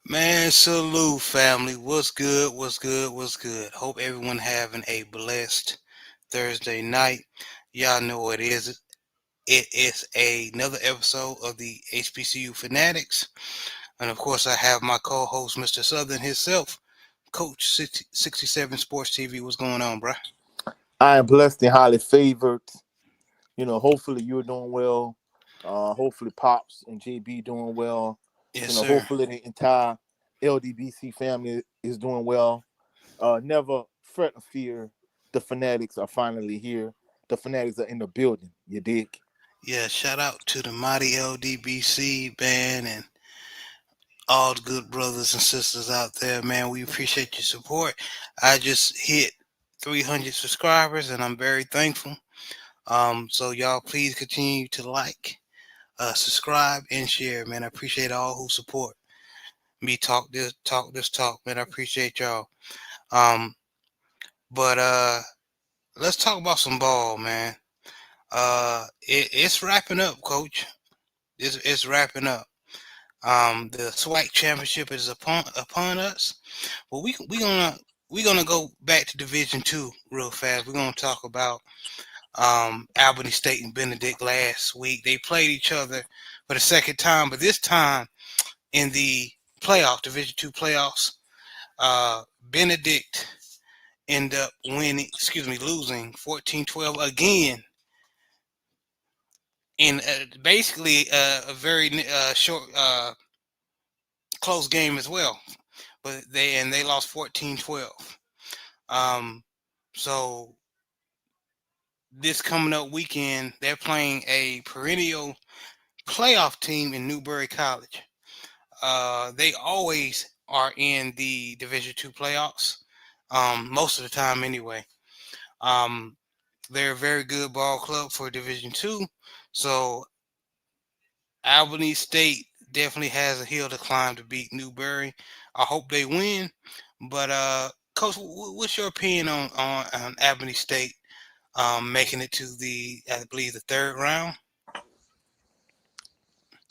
Man, salute family. What's good? What's good? What's good? Hope everyone having a blessed Thursday night. Y'all know what it is. It is another episode of the HBCU Fanatics. And of course, I have my co-host, Mr. Southern himself, Coach 67 Sports TV. What's going on, bruh? I am blessed and highly favored. Hopefully you're doing well. Hopefully Pops and JB doing well. Yes, sir. Hopefully the entire LDBC family is doing well. Never fret or fear. The Fanatics are finally here. The Fanatics are in the building. You dig? Yeah, shout out to the mighty LDBC band and all the good brothers and sisters out there, man. We appreciate your support. I just hit 300 subscribers, and I'm very thankful. So y'all please continue to like, subscribe, and share, man. I appreciate all who support me. Talk, man. I appreciate y'all. Um, but let's talk about some ball, man. It's wrapping up, Coach. It's wrapping up. The SWAC championship is upon us. Well, we gonna go back to Division 2 real fast. We're gonna talk about Albany State and Benedict last week. They played each other for the second time, but this time in the Division 2 playoffs. Benedict ended up losing 14-12 again in basically a very short, close game as well. But they lost 14-12. Um, so this coming up weekend, they're playing a perennial playoff team in Newberry College. They always are in the Division 2 playoffs, most of the time anyway. Um, they're a very good ball club for Division 2. So Albany State definitely has a hill to climb to beat Newberry. I hope they win. But Coach, what's your opinion on Albany State making it to I believe, the third round?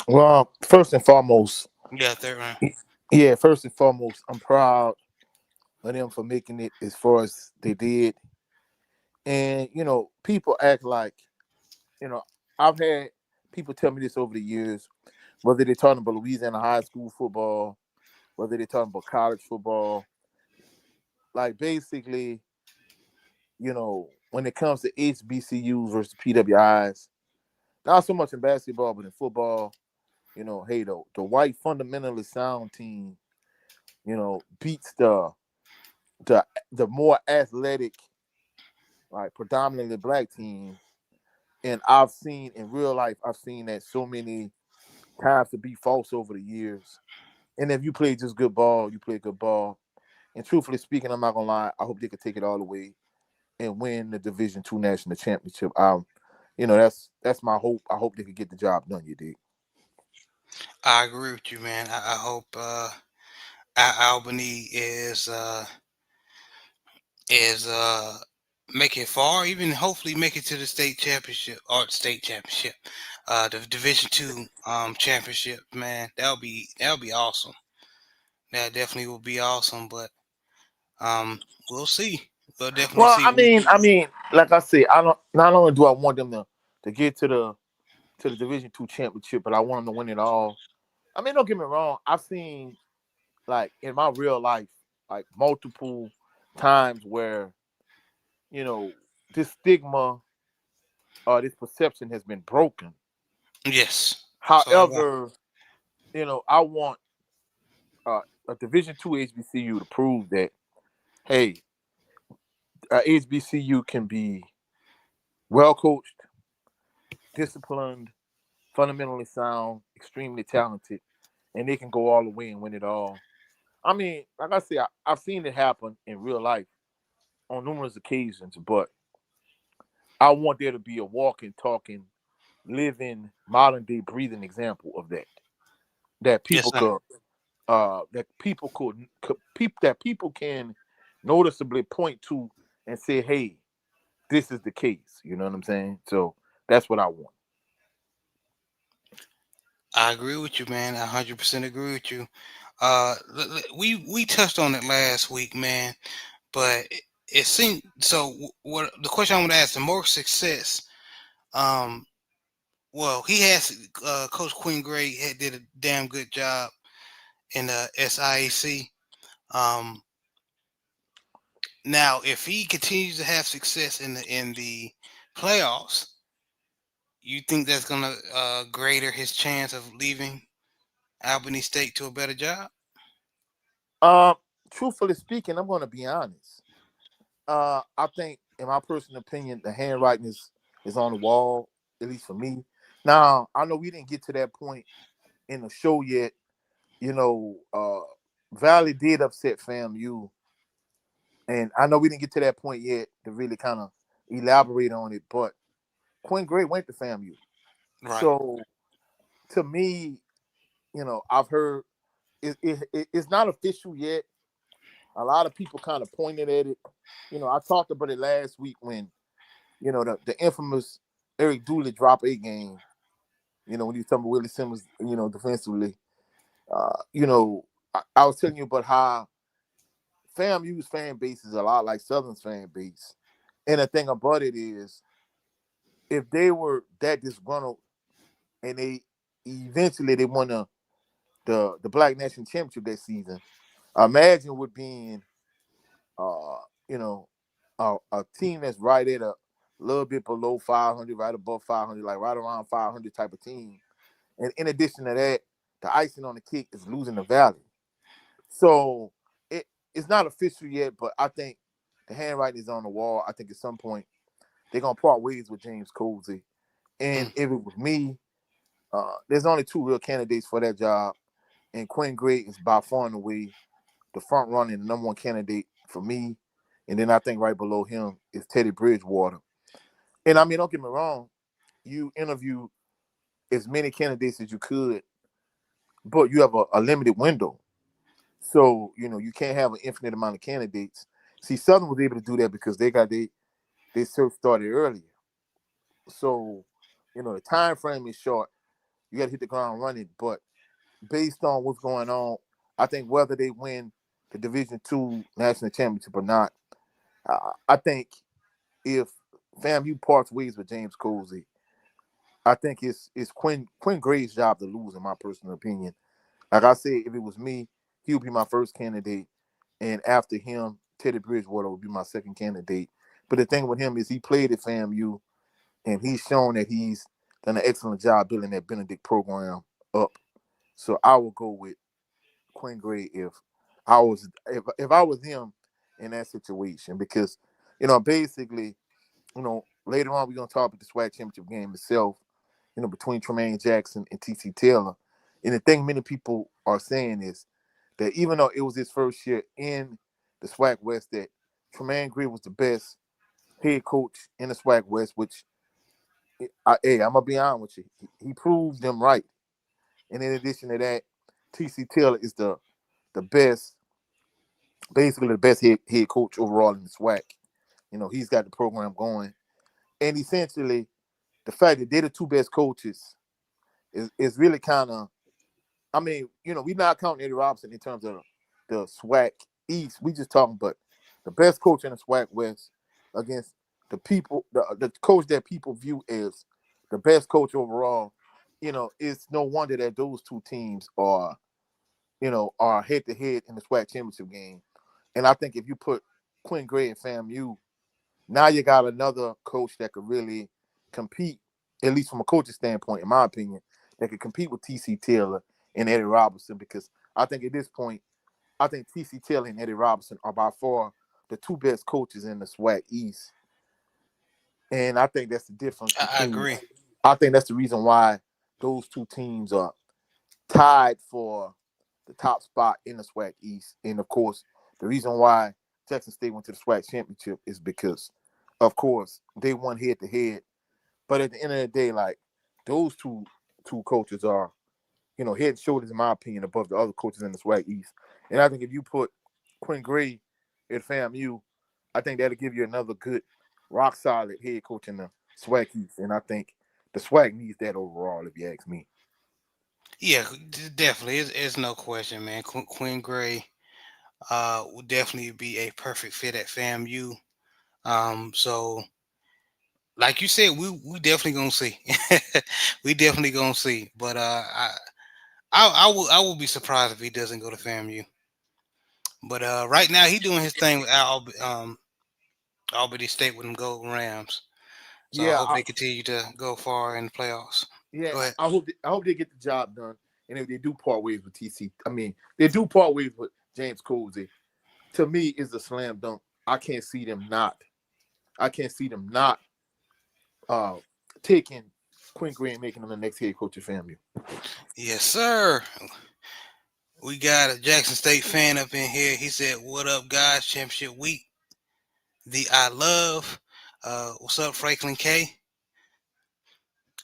Well, first and foremost, Yeah, third round. yeah, first and foremost, I'm proud of them for making it as far as they did. And, people act like, you know, I've had people tell me this over the years, whether they're talking about Louisiana high school football, whether they're talking about college football. Like basically, when it comes to HBCUs versus PWIs, not so much in basketball, but in football, hey, the white fundamentally sound team, beats the more athletic, like predominantly black team. And I've seen in real life, I've seen that so many times to be false over the years. And if you play just good ball, you play good ball. And truthfully speaking, I'm not gonna lie, I hope they could take it all the way and win the Division 2 national championship. That's my hope. I hope they could get the job done. You dig? I agree with you, man. I hope Albany is make it far, even hopefully make it to the state championship, the Division 2 championship. Man, that'll be awesome. That definitely will be awesome. But we'll see. We'll definitely Well, see. I mean, like I said, I don't. Not only do I want them to get to the Division 2 championship, but I want them to win it all. I mean, don't get me wrong. I've seen like in my real life, like multiple times where you know this stigma or this perception has been broken. Yes. So I want. However, I want a Division 2 HBCU to prove that hey, HBCU can be well coached, disciplined, fundamentally sound, extremely talented, and they can go all the way and win it all. I mean, like I said, I've seen it happen in real life on numerous occasions, but I want there to be a walking, talking, living, modern day, breathing example of that. That Yes, people sir. could, that people can noticeably point to and say, "Hey, this is the case." You know what I'm saying? So that's what I want. I agree with you, man. I 100% agree with you. We touched on it last week, man. But it seemed so. What the question I want to ask: the more success, um, well, he has Coach Quinn Gray did a damn good job in the SIAC. Um, Now, if he continues to have success in the playoffs, you think that's gonna greater his chance of leaving Albany State to a better job? Um, Truthfully speaking, I'm going to be honest. I think, in my personal opinion, the handwriting is on the wall, at least for me. Now, I know we didn't get to that point in the show yet. You know, Valley did upset FAMU, and I know we didn't get to that point yet to really kind of elaborate on it. But Quinn Gray went to FAMU, Right. so to me, I've heard it's not official yet. A lot of people kind of pointed at it. I talked about it last week when the infamous Eric Dooley drop a game. When you talking about Willie Simmons, defensively. I was telling you about how FAMU's fan base is a lot like Southern's fan base. And the thing about it is, if they were that disgruntled and they eventually they won the Black National Championship that season, imagine what being uh, you know, a team that's right at a little bit below 500, right above 500, like right around 500 type of team. And in addition to that, the icing on the cake is losing the Valley. So it's not official yet, but I think the handwriting is on the wall. I think at some point they're gonna part ways with James Colzie. And Mm. if it was me, there's only two real candidates for that job, and Quinn Gray is by far and away the front runner and the number one candidate for me. And then I think right below him is Teddy Bridgewater. And I mean, don't get me wrong, you interview as many candidates as you could, but you have a limited window. So, you can't have an infinite amount of candidates. See, Southern was able to do that because they got they search started earlier. So, the time frame is short. You got to hit the ground running. But based on what's going on, I think whether they win the Division II national championship or not, I think if FAMU parts ways with James Colzie, I think it's Quinn Gray's job to lose, in my personal opinion. Like I said, if it was me, he would be my first candidate, and after him, Teddy Bridgewater would be my second candidate. But the thing with him is he played at FAMU, and he's shown that he's done an excellent job building that Benedict program up. So I will go with Quinn Gray if I was him in that situation, because basically, later on we're gonna talk about the SWAC championship game itself, between Tremaine Jackson and TC Taylor. And the thing many people are saying is that even though it was his first year in the SWAC West, that Tremaine Gray was the best head coach in the SWAC West, which, hey, I'm gonna be honest with you, he proved them right. And in addition to that, TC Taylor is the best, basically the best head coach overall in the SWAC. He's got the program going, and essentially, the fact that they're the two best coaches is really kind of. I mean, we're not counting Eddie Robinson in terms of the SWAC East. We just talking about the best coach in the SWAC West against the coach that people view as the best coach overall. It's no wonder that those two teams are head to head in the SWAC championship game. And I think if you put Quinn Gray and FAMU, now you got another coach that could really compete, at least from a coaching standpoint, in my opinion, that could compete with TC Taylor and Eddie Robinson. Because I think at this point, I think TC Taylor and Eddie Robinson are by far the two best coaches in the SWAC East. And I think that's the difference I between, agree. I think that's the reason why those two teams are tied for the top spot in the SWAC East. And of course, the reason why Jackson State went to the SWAC championship is because, of course, they won head to head. But at the end of the day, like, those two coaches are, head and shoulders, in my opinion, above the other coaches in the SWAC East. And I think if you put Quinn Gray at FAMU, I think that'll give you another good, rock solid head coach in the SWAC East. And I think the SWAC needs that overall, if you ask me. Yeah, definitely. It's no question, man. Quinn Gray would definitely be a perfect fit at FAMU. So like you said, we definitely gonna see. We definitely gonna see. But I will be surprised if he doesn't go to FAMU. But right now he doing his thing with Albany State with them Gold Rams. So I Yeah, hope they continue to go far in the playoffs. yeah. Go ahead. I hope they get the job done. And if they do part ways with TC, I mean, they do part ways with James Colzie. To me, is a slam dunk. I can't see them not. I can't see them not uh taking Quinn Gray and making him the next head coach of FAMU. Yes, sir. We got a Jackson State fan up in here. He said, "What up, guys? Championship week. The I love. What's up, Franklin K?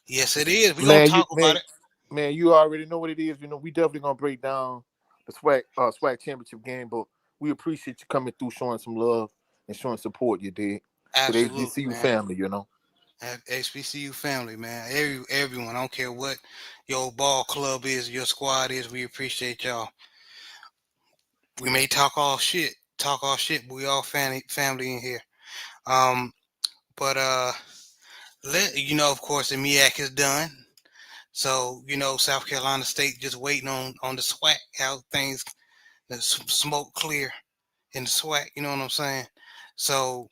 Yes, it is. We're gonna Man, you talk about it. man, you already know what it is. You know, we definitely gonna break down the SWAC championship game, but we appreciate you coming through, showing some love and showing support. You did to the Absolutely, HBCU man. family. You know, HBCU family, man. Everyone. I don't care what your ball club is, your squad is. We appreciate y'all. We may talk all shit, but we all family in here. Um, but of course, the MEAC is done. So South Carolina State just waiting on the SWAC, how things the smoke clear in the SWAC. You know what I'm saying? So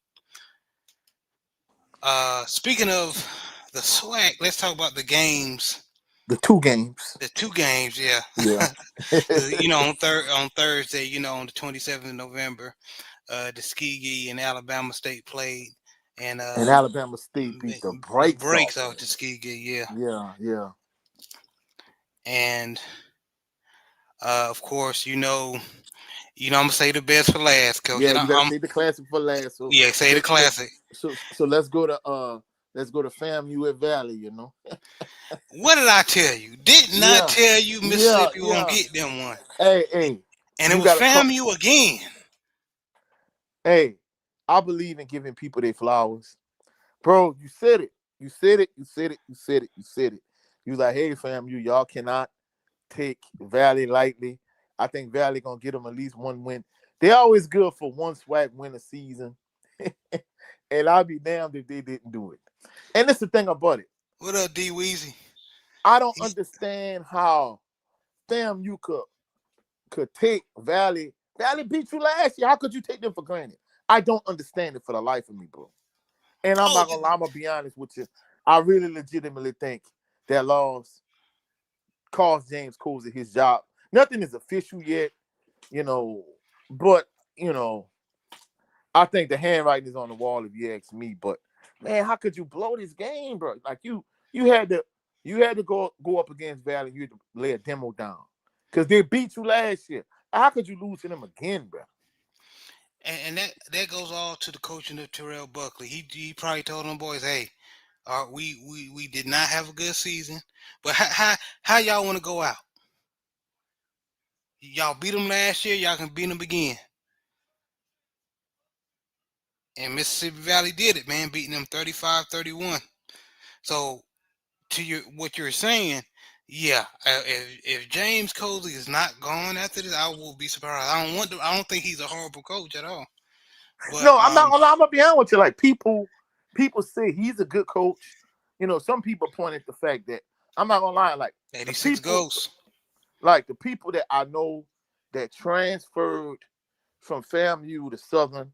speaking of the SWAC, let's talk about the games. the two games. The two games, yeah. Yeah, 'Cause, on Thursday, on the 27th of November, Tuskegee and Alabama State played, and and Alabama State beat the the brakes off breaks off them. Tuskegee, yeah. Yeah, yeah, And of course, I'm gonna say the best for last, coach. yeah. And You got to I'm say the classic for last. So, yeah, say the so, so, classic. so let's go to FAMU at Valley. You know. What did I tell you? Didn't I Yeah, tell you yeah, Mississippi won't yeah. get them one? Hey, And it you was got to come. FAMU again. Hey, I believe in giving people their flowers. Bro, you said it. You said it. You said it. You said it. You said it. You was like, hey, fam, y'all cannot take Valley lightly. I think Valley gonna get them at least one win. They always good for one SWAC win a season. And I'll be damned if they didn't do it. And that's the thing about it. What up, D Weezy? I don't understand how FAMU could take Valley. Valley beat you last year. How could you take them for granted? I don't understand it for the life of me, bro. And I'm Oh, not gonna lie, I'm gonna be honest with you. I really legitimately think that loss cost James Colzie his job. Nothing is official yet, you know, but you know, I think the handwriting is on the wall if you ask me. But man, how could you blow this game, bro? Like you had to go up against Valley, you had to lay a demo down. Because they beat you last year. How could you lose to them again, bro? and that goes all to the coaching of Terrell Buckley. He probably told them boys, hey, we did not have a good season, but how y'all want to go out? Y'all beat them last year, y'all can beat them again. And Mississippi Valley did it, man, beating them 35-31. So to what you're saying, yeah, if James Colzie is not gone after this, I will be surprised. I don't think he's a horrible coach at all. But No, I'm not gonna lie, I'm gonna be honest with you. Like people say he's a good coach. You know, some people point at the fact that I'm not gonna lie, the 86 people goals. like the people that I know that transferred from FAMU to Southern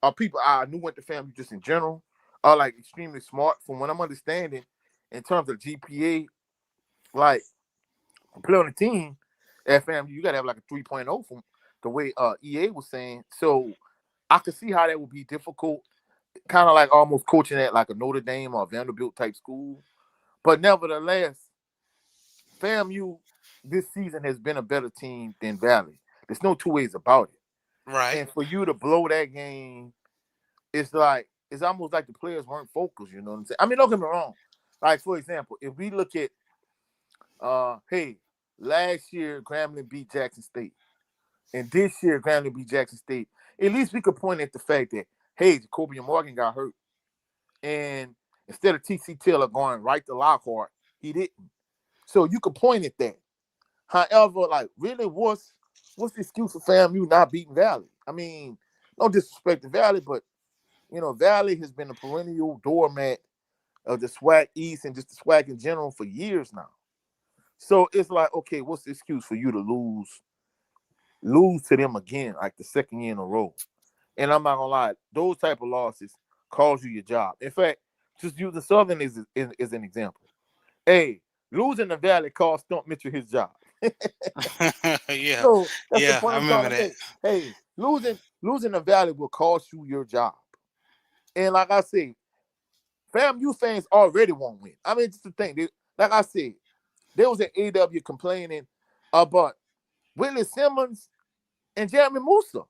are people I knew went to FAMU just in general, are like extremely smart from what I'm understanding in terms of GPA. Like to play on the team at FAMU, you gotta have like a 3.0 from the way EA was saying. So I could see how that would be difficult, kind of like almost coaching at like a Notre Dame or Vanderbilt type school. But nevertheless, FAMU this season has been a better team than Valley. There's no two ways about it. Right. And for you to blow that game, it's almost like the players weren't focused. You know what I'm saying? I mean, don't get me wrong. Like for example, if we look at hey, last year Grambling beat Jackson State, and this year Grambling beat Jackson State. At least we could point at the fact that hey, Jacoby Morgan got hurt, and instead of TC Taylor going right to Lockhart, he didn't. So you could point at that. However, like really, what's the excuse for FAMU not beating Valley? I mean, no disrespect to Valley, but Valley has been a perennial doormat of the SWAC East and just the SWAC in general for years now. So it's like, okay, what's the excuse for you to lose to them again, like the second year in a row? And I'm not gonna lie, those type of losses cost you your job. In fact, just use the Southern as an example. Hey, losing the Valley cost Stump Mitchell his job. Yeah, So that's the yeah, point I I'm trying remember to that. make. Hey, losing the Valley will cost you your job. And like I said, FAMU fans already won't win. I mean, just the thing. Like I said, there was an AW complaining about Willie Simmons and Jeremy Musa.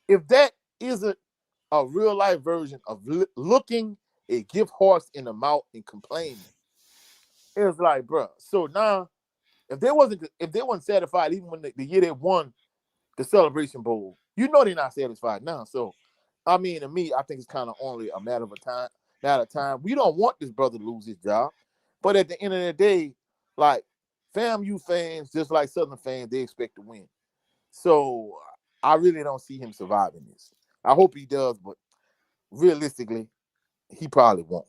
If that isn't a real life version of looking a gift horse in the mouth and complaining, it's like, bro. So now, if they weren't satisfied, even when the year they won the Celebration Bowl, they're not satisfied now. So, I mean, to me, I think it's kind of only a matter of time. Matter of time. We don't want this brother to lose his job, but at the end of the day, like FAMU fans, just like Southern fans, they expect to win. So I really don't see him surviving this. I hope he does, but realistically, he probably won't.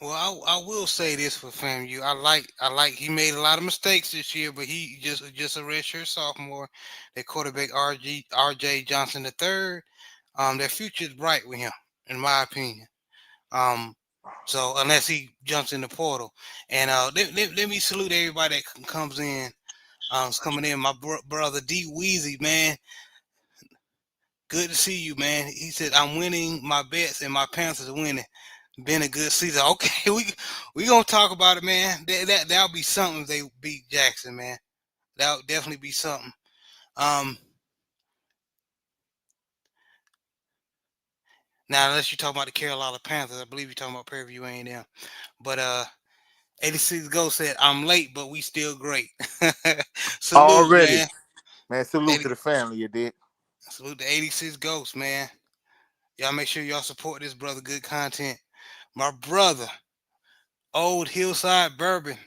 Well, I will say this for FAMU. I like he made a lot of mistakes this year, but he just a redshirt sophomore. Their quarterback RJ Johnson III. Their future is bright with him, in my opinion. Um, so unless he jumps in the portal, and let me salute everybody that comes in. Is coming in. My brother D Weezy, man. Good to see you, man. He said I'm winning my bets and my Panthers are winning. Been a good season. Okay, we gonna talk about it, man. That'll be something if they beat Jackson, man. That'll definitely be something. Um, Now unless you're talking about the Carolina Panthers, I believe you're talking about Prairie View A&M. But 86 Ghost said I'm late, but we still great. Salute, Already, man. man. Salute 80, to the family, you did. Salute to 86 Ghosts, man. Y'all make sure y'all support this brother. Good content. My brother, Old Hillside Bourbon,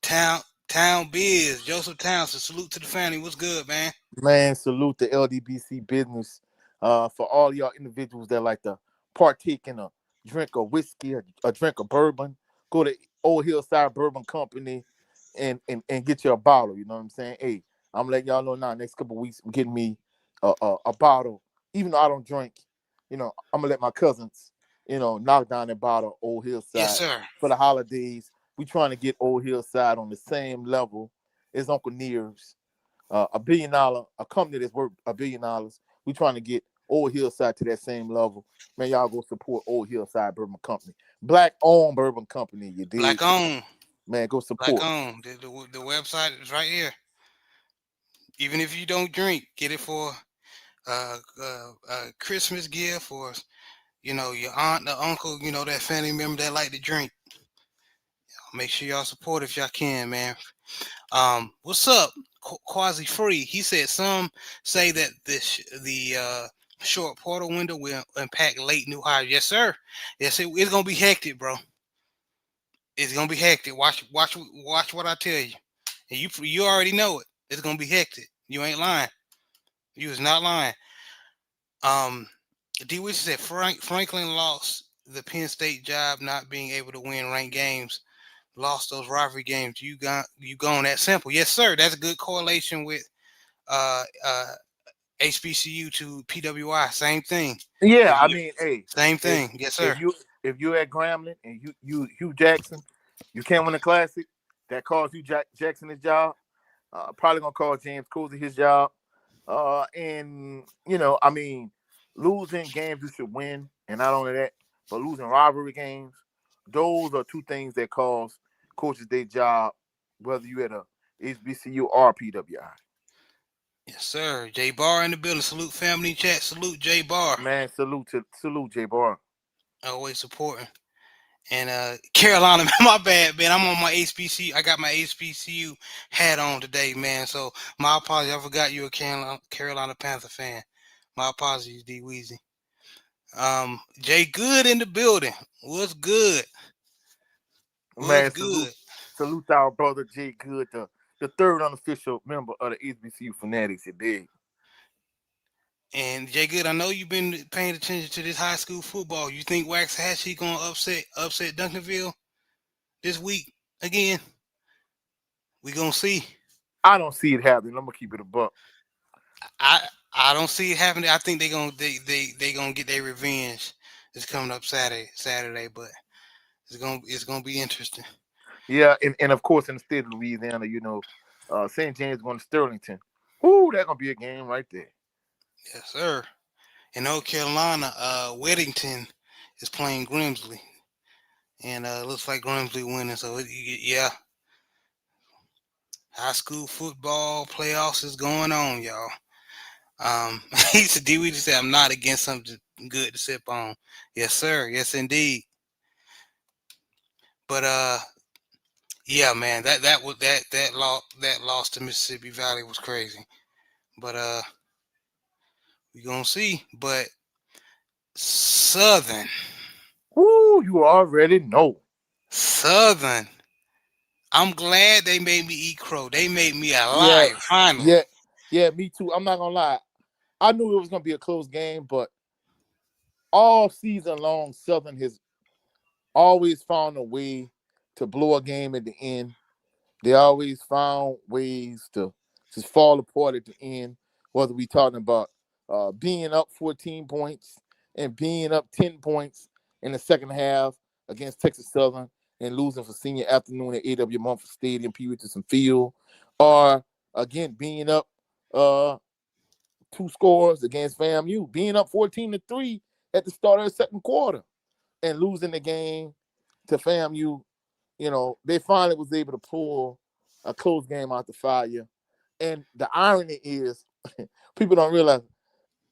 Town Town Biz, Joseph Townsend. Salute to the family. What's good, man? Man, salute to LDBC business. For all y'all individuals that like to partake in a drink of whiskey, a drink of bourbon, go to Old Hillside Bourbon Company and get you a bottle. You know what I'm saying? Hey, I'm letting y'all know now. Next couple of weeks, I'm getting me a bottle. Even though I don't drink, I'm gonna let my cousins, knock down that bottle of Old Yes, Hillside sir. for the holidays. We trying to get Old Hillside on the same level as Uncle Near's. $1 billion, a company that's worth $1 billion. We trying to get Old Hillside to that same level. Man, y'all go support Old Hillside Bourbon Company. Black owned bourbon company, you dig? Black on. Man, go Black support. on. The website is right here. Even if you don't drink, get it for a Christmas gift or your aunt, the uncle, that family member that like to drink. Make sure y'all support if y'all can, man. What's up, Quasi Free? He said some say that the short portal window will impact late new hires. Yes, sir. Yes, it's gonna be hectic, bro. It's gonna be hectic. Watch what I tell you. And you already know it. It's gonna be hectic. You ain't lying. You is not lying. Um, D. Wish said Franklin lost the Penn State job not being able to win ranked games. Lost those rivalry games. You gone that simple. Yes, sir. That's a good correlation with uh uh HBCU to PWI. Same thing. Yeah, If I you mean, hey, Same if thing. Yes, if sir. you if you at Grambling and you Hugh Jackson, you can't win a classic, that costs you Jackson his job. Probably gonna call James Colzie his job. And I mean, losing games you should win, and not only that, but losing rivalry games. Those are two things that cause coaches their job, whether you at a HBCU or PWI. Yes, sir. J Bar in the building. Salute family chat. Salute J Bar. Man, salute J Bar. Always supporting. And Carolina, my bad, man. I'm on my HBCU. I got my HBCU hat on today, man. So my apologies. I forgot you were a Carolina Panther fan. My apologies, D Weezy. Jay Good in the building. What's good? What's Man, salute good? Salute our brother Jay Good, the third unofficial member of the HBCU Fanatics. You dig? And Jay Good, I know you've been paying attention to this high school football. You think Waxahachie gonna upset Duncanville this week again? We gonna see. I don't see it happening. I'm gonna keep it a buck. I I don't see it happening. I think they gonna get their revenge. It's coming up Saturday, but it's gonna be interesting. Yeah, and of course in the state of Louisiana, St. James going to Sterlington. Ooh, that's gonna be a game right there. Yes, sir. In North Carolina, Weddington is playing Grimsley, and looks like Grimsley winning. So yeah, high school football playoffs is going on, y'all. He said, D. We just said I'm not against something good to sip on. Yes, sir. Yes, indeed. But yeah, man, that loss to Mississippi Valley was crazy. But we gonna see. But Southern, Ooh, you already know. Southern. I'm glad they made me eat crow. They made me Yeah, alive finally. yeah, yeah. Me too. I'm not gonna lie. I knew it was gonna be a close game, but all season long, Southern has always found a way to blow a game at the end. They always found ways to just fall apart at the end, whether we talking about being up 14 points and being up 10 points in the second half against Texas Southern and losing for senior afternoon at A.W. Mumford Stadium, Pee Richardson Field, or again being up 2 scores against FAMU, being up 14-3 at the start of the second quarter and losing the game to FAMU. They finally was able to pull a close game out the fire. And the irony is, people don't realize,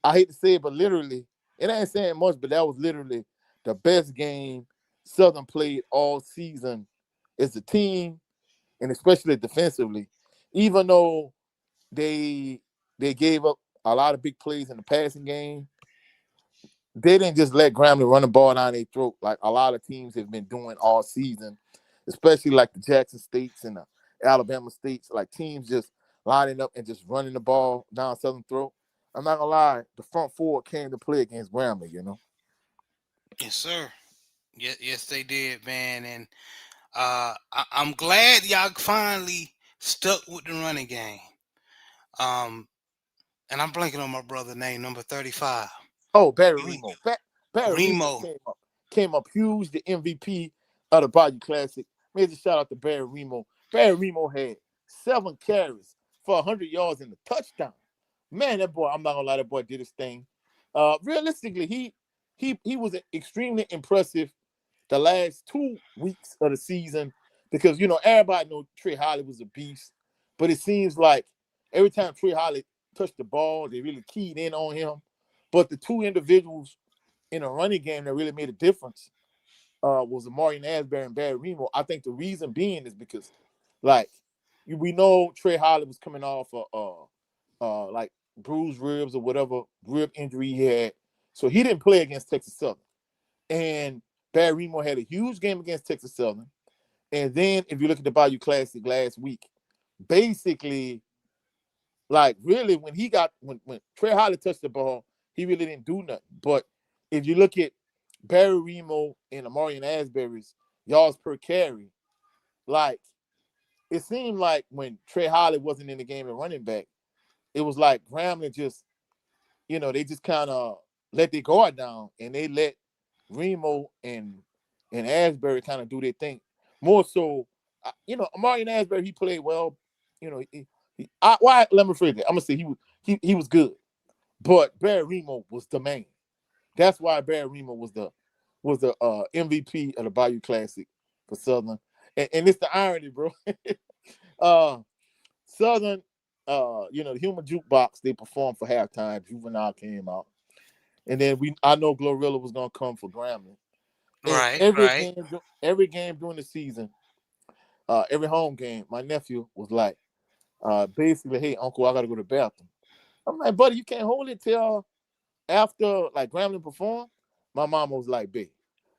I hate to say it, but literally, it ain't saying much, but that was literally the best game Southern played all season as a team, and especially defensively. Even though they gave up a lot of big plays in the passing game, they didn't just let Grambling run the ball down their throat like a lot of teams have been doing all season, especially like the Jackson States and the Alabama States, like teams just lining up and just running the ball down Southern throat. I'm not gonna lie, the front four came to play against Grambling. Yes, sir. Yes, they did, man. And I'm glad y'all finally stuck with the running game. Um, and I'm blanking on my brother name, number 35. Oh, Barry Remo. Barry Remo Remo. came up huge, the MVP of the Bayou Classic. Major shout out to Barry Remo. Barry Remo had 7 carries for 100 yards in the touchdown. Man, that boy, I'm not gonna lie, that boy did his thing. Realistically, he was extremely impressive the last 2 weeks of the season because everybody know Trey Holly was a beast, but it seems like every time Trey Holly touched the ball, they really keyed in on him. But the 2 individuals in a running game that really made a difference was Amari Asbury and Barry Remo. I think the reason being is because, like, we know Trey Holly was coming off like bruised ribs or whatever rib injury he had, so he didn't play against Texas Southern. And Barry Remo had a huge game against Texas Southern. And then if you look at the Bayou Classic last week, basically, like really when Trey Holly touched the ball, he really didn't do nothing. But if you look at Barry Remo and Amari Asbury's yards per carry, like it seemed like when Trey Holly wasn't in the game at running back, it was like Grambling just, they just kind of let their guard down and they let Remo and Asbury kind of do their thing. More so, Amari Asbury, he played well. Let me phrase it. I'm gonna say he was good, but Barry Remo was the man. That's why Barry Remo was the MVP of the Bayou Classic for Southern, and it's the irony, bro. Southern, the Human Jukebox, they performed for halftime. Juvenile came out, and then I know Glorilla was gonna come for Grambling. And Right. every game during the season, every home game, my nephew was like, basically, hey, Uncle, I gotta go to the bathroom. I'm like, buddy, you can't hold it till after like Grambling perform. My mama was like, babe.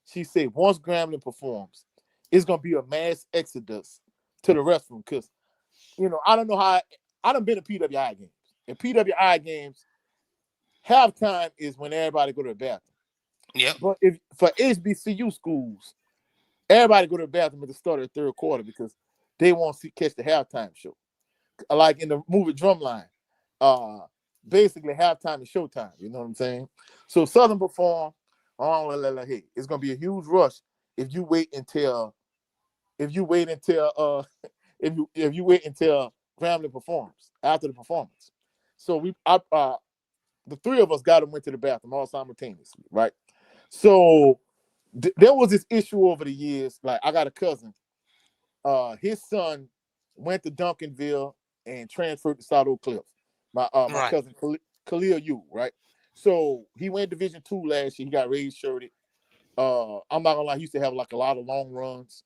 She said, once Grambling performs, it's gonna be a mass exodus to the restroom because, I don't know how I done been to PWI games. In PWI games, halftime is when everybody go to the bathroom. Yep. But if for HBCU schools, everybody go to the bathroom at the start of the third quarter because they want to catch the halftime show. Like in the movie Drumline, basically halftime is showtime. You know what I'm saying? So Southern perform. Hey, it's gonna be a huge rush if you wait until if you wait until Grambling performs after the performance. So the three of us got and went to the bathroom all simultaneously, right? So there was this issue over the years. Like I got a cousin, his son went to Duncanville and transferred to South Oak Cliff. My Right. cousin Khalil Yu, right? So he went Division II last year. He got raised shirted. I'm not gonna lie, he used to have like a lot of long runs,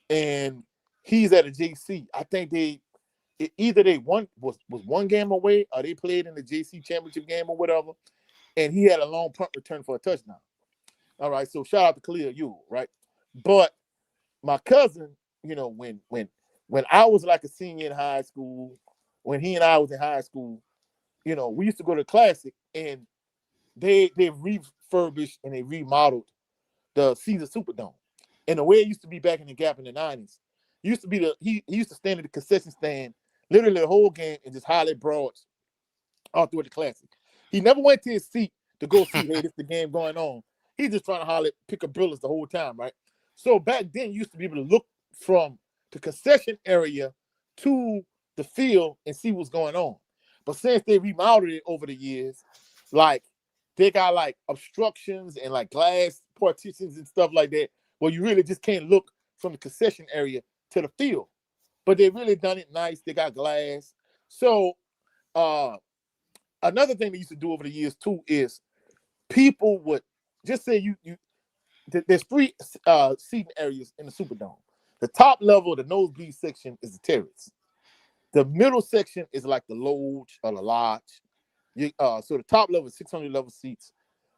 and he's at a JC. I think either they was one game away or they played in the JC championship game or whatever, and he had a long punt return for a touchdown. All right, so shout out to Khalil Yu, right? But my cousin, when I was like a senior in high school, when he and I was in high school, we used to go to the Classic, and they refurbished and they remodeled the Caesar Superdome. And the way it used to be back in the Gap in the 90s, used to be he used to stand at the concession stand literally the whole game and just holler broads all through the Classic. He never went to his seat to go see, hey, this the game going on. He's just trying to holler, pick up brilliance the whole time, right? So back then, you used to be able to look from the concession area to the field and see what's going on. But since they remodeled it over the years, like they got like obstructions and like glass partitions and stuff like that, where you really just can't look from the concession area to the field. But they really done it nice. They got glass. So another thing they used to do over the years too is people would just say there's three seating areas in the Superdome. The top level, the nosebleed section, is the terrace. The middle section is like the lodge or the lodge. So the top level is 600 level seats.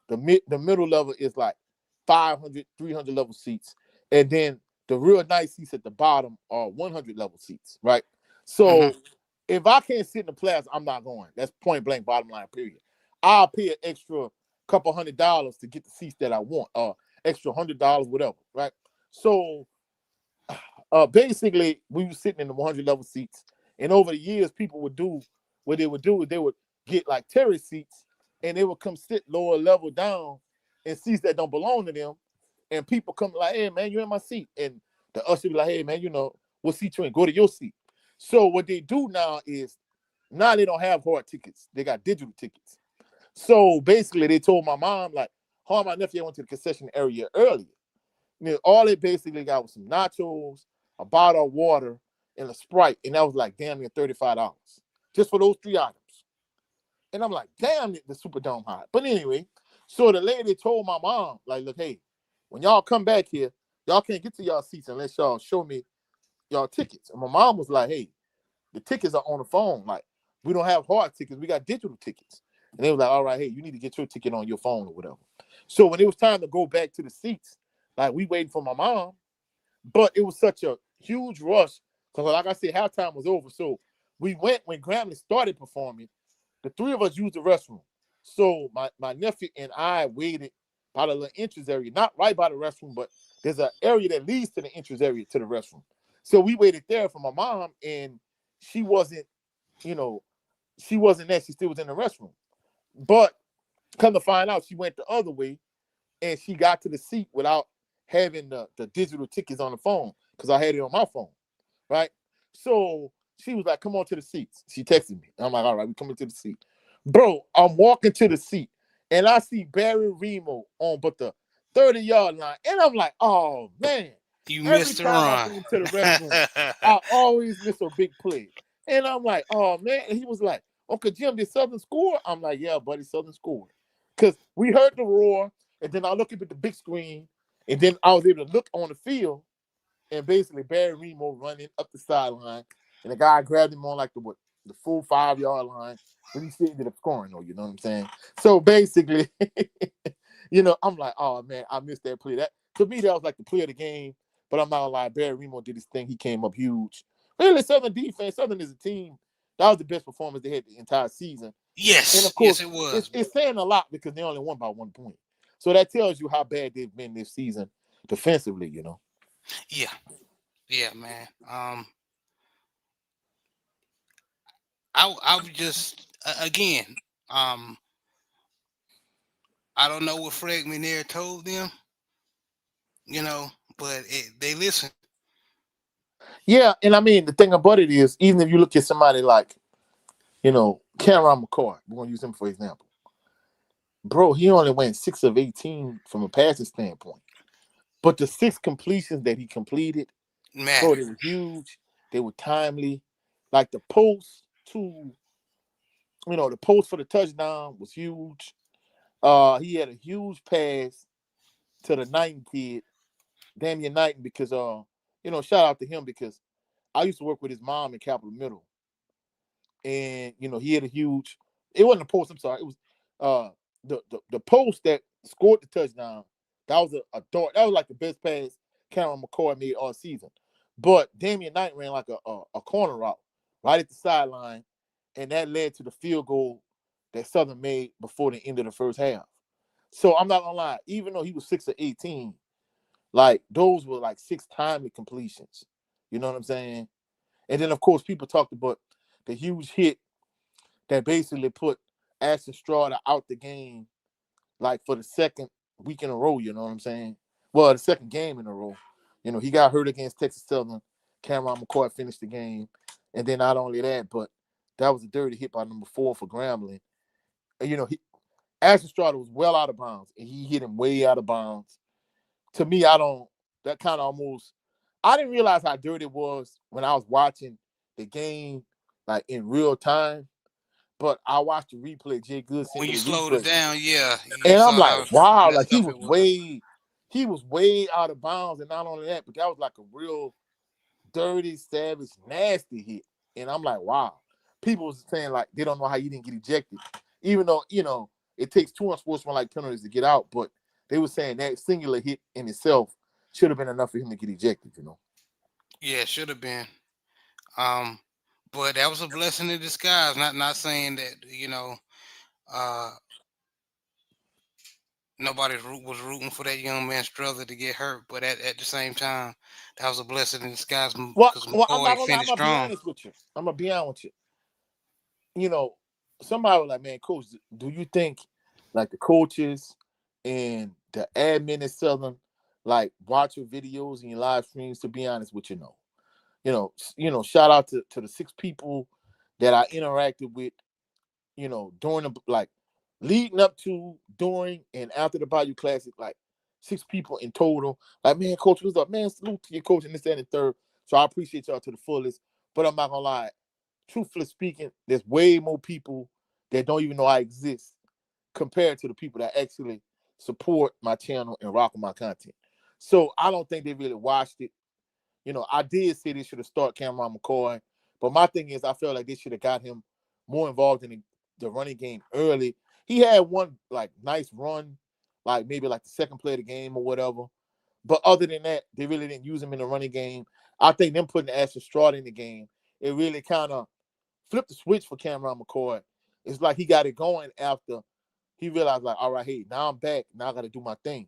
The middle level is like 500, 300 level seats. And then the real nice seats at the bottom are 100 level seats, right? So if I can't sit in the plaza, I'm not going. That's point blank, bottom line, period. I'll pay an extra couple $100 to get the seats that I want, extra $100, whatever, right? So basically, we were sitting in the 100 level seats, and over the years, people would do what they would do is they would get like terrace seats, and they would come sit lower level down in seats that don't belong to them, and people come like, hey man, you're in my seat, and the usher be like, hey man, what seat you in? Go to your seat. So what they do now is now they don't have hard tickets; they got digital tickets. So basically, they told my mom like, "Huh, my nephew went to the concession area earlier. All they basically got was some nachos, a bottle of water, and a Sprite, and that was like damn near $35 just for those three items." And I'm like, damn, the Superdome high. But anyway, so the lady told my mom, like, look, hey, when y'all come back here, y'all can't get to y'all seats unless y'all show me y'all tickets. And my mom was like, hey, the tickets are on the phone. Like, we don't have hard tickets. We got digital tickets. And they were like, all right, hey, you need to get your ticket on your phone or whatever. So when it was time to go back to the seats, like, we waiting for my mom. But it was such a huge rush. Because like I said, halftime was over. So we went when Grambling started performing. The three of us used the restroom. So my nephew and I waited by the little entrance area, not right by the restroom, but there's an area that leads to the entrance area to the restroom. So we waited there for my mom, and she wasn't there. She still was in the restroom. But come to find out, she went the other way, and she got to the seat without having the digital tickets on the phone because I had it on my phone, right? So she was like, come on to the seats. She texted me. I'm like, all right, we coming to the seat. Bro, I'm walking to the seat, and I see Barry Remo on but the 30-yard line. And I'm like, oh, man. You Every missed the time I run. go into the restroom, I always miss a big play. And I'm like, oh, man. And he was like, Uncle Jim, did Southern score? I'm like, yeah, buddy, Southern scored. Because we heard the roar, and then I looked up at the big screen, and then I was able to look on the field, and basically Barry Remo running up the sideline, and the guy grabbed him on like the full 5-yard line, but he still ended up scoring though, you know what I'm saying? So basically, I'm like, oh man, I missed that play. That to me, that was like the play of the game. But I'm not gonna lie, Barry Remo did his thing. He came up huge Really, Southern defense, Southern is a team. That was the best performance they had the entire season. And Yes, of yes, course, it was. it's saying a lot because they only won by 1 point. So that tells you how bad they've been this season defensively, you know. Yeah, yeah, man. I would just again, um, I don't know what Fred McNair told them, you know, but they listen. Yeah, and I mean the thing about it is, even if you look at somebody like, Cameron McCoy, we're gonna use him for example. Bro, he only went 6 of 18 from a passing standpoint. But the 6 completions that he completed, bro, Matter. they were huge. They were timely. Like the post for the touchdown was huge. He had a huge pass to the Knighton kid, Damian Knighton, because shout out to him because I used to work with his mom in Capitol Middle, and he had a huge. It wasn't a post. I'm sorry. It was the post that scored the touchdown. That was a dart. That was like the best pass Cameron McCoy made all season. But Damian Knight ran like a corner route right at the sideline, and that led to the field goal that Southern made before the end of the first half. So I'm not gonna lie, even though he was 6 of 18, like those were like 6 timely completions. You know what I'm saying? And then of course people talked about the huge hit that basically put Ashton Strada out the game like for the second week in a row, you know what I'm saying? Well, the second game in a row. He got hurt against Texas Southern. Cameron McCoy finished the game. And then not only that, but that was a dirty hit by number 4 for Grambling. And, Ashton Strada was well out of bounds, and he hit him way out of bounds. To me, that kind of almost, I didn't realize how dirty it was when I was watching the game, like in real time. But I watched the replay. Jay Good sent When me you the slowed it replay. down, yeah, you And I'm saw like, how wow, like messed up it was. he was way out of bounds. And not only that, but that was like a real dirty, savage, nasty hit. And I'm like, wow. People was saying like they don't know how you didn't get ejected. Even though, it takes 2 unsportsmanlike penalties to get out, but they were saying that singular hit in itself should have been enough for him to get ejected. Yeah, should have been. Um, but that was a blessing in disguise. Not saying that uh, nobody was rooting for that young man's brother to get hurt, but at the same time, that was a blessing in disguise Well, because well, I'm not McCoy gonna lie, I'm finished gonna be strong. honest with you. I'm gonna be honest with you. you know, Somebody was like, man, coach, do you think like the coaches and the admin at Southern like watch your videos and your live streams? To be honest with you, no. Shout out to the 6 people that I interacted with, during the like leading up to, during, and after the Bayou Classic, like 6 people in total. Like, man, coach, what's up? Man, salute to your coach and this, that, and the third. So I appreciate y'all to the fullest. But I'm not gonna lie, truthfully speaking, there's way more people that don't even know I exist compared to the people that actually support my channel and rock with my content. So I don't think they really watched it. I did say they should have started Cameron McCoy, but my thing is I feel like they should have got him more involved in the running game early. He had one like nice run, like maybe like the second play of the game or whatever. But other than that, they really didn't use him in the running game. I think them putting Ashton Strada in the game, it really kind of flipped the switch for Cameron McCoy. It's like he got it going after he realized, like, all right, hey, now I'm back. Now I got to do my thing.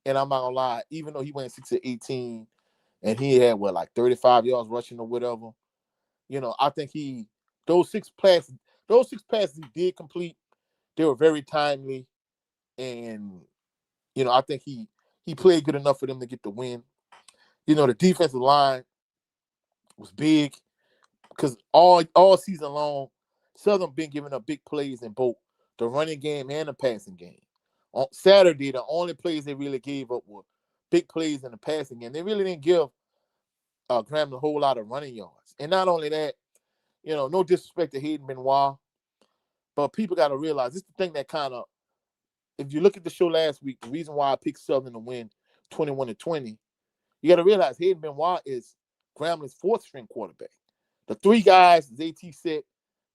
And I'm not gonna lie, even though he went 6 of 18 and he had like 35 yards rushing or whatever, I think those those six passes he did complete, they were very timely, and I think he played good enough for them to get the win. The defensive line was big because all season long, Southern been giving up big plays in both the running game and the passing game. On Saturday, the only plays they really gave up were big plays in the passing game. They really didn't give Graham a whole lot of running yards. And not only that, no disrespect to Hayden Benoit, but people got to realize this is the thing that kind of, if you look at the show last week, the reason why I picked Southern to win 21-20, you got to realize Hayden Benoit is Grambling's 4th-string quarterback. The 3 guys, as AT said,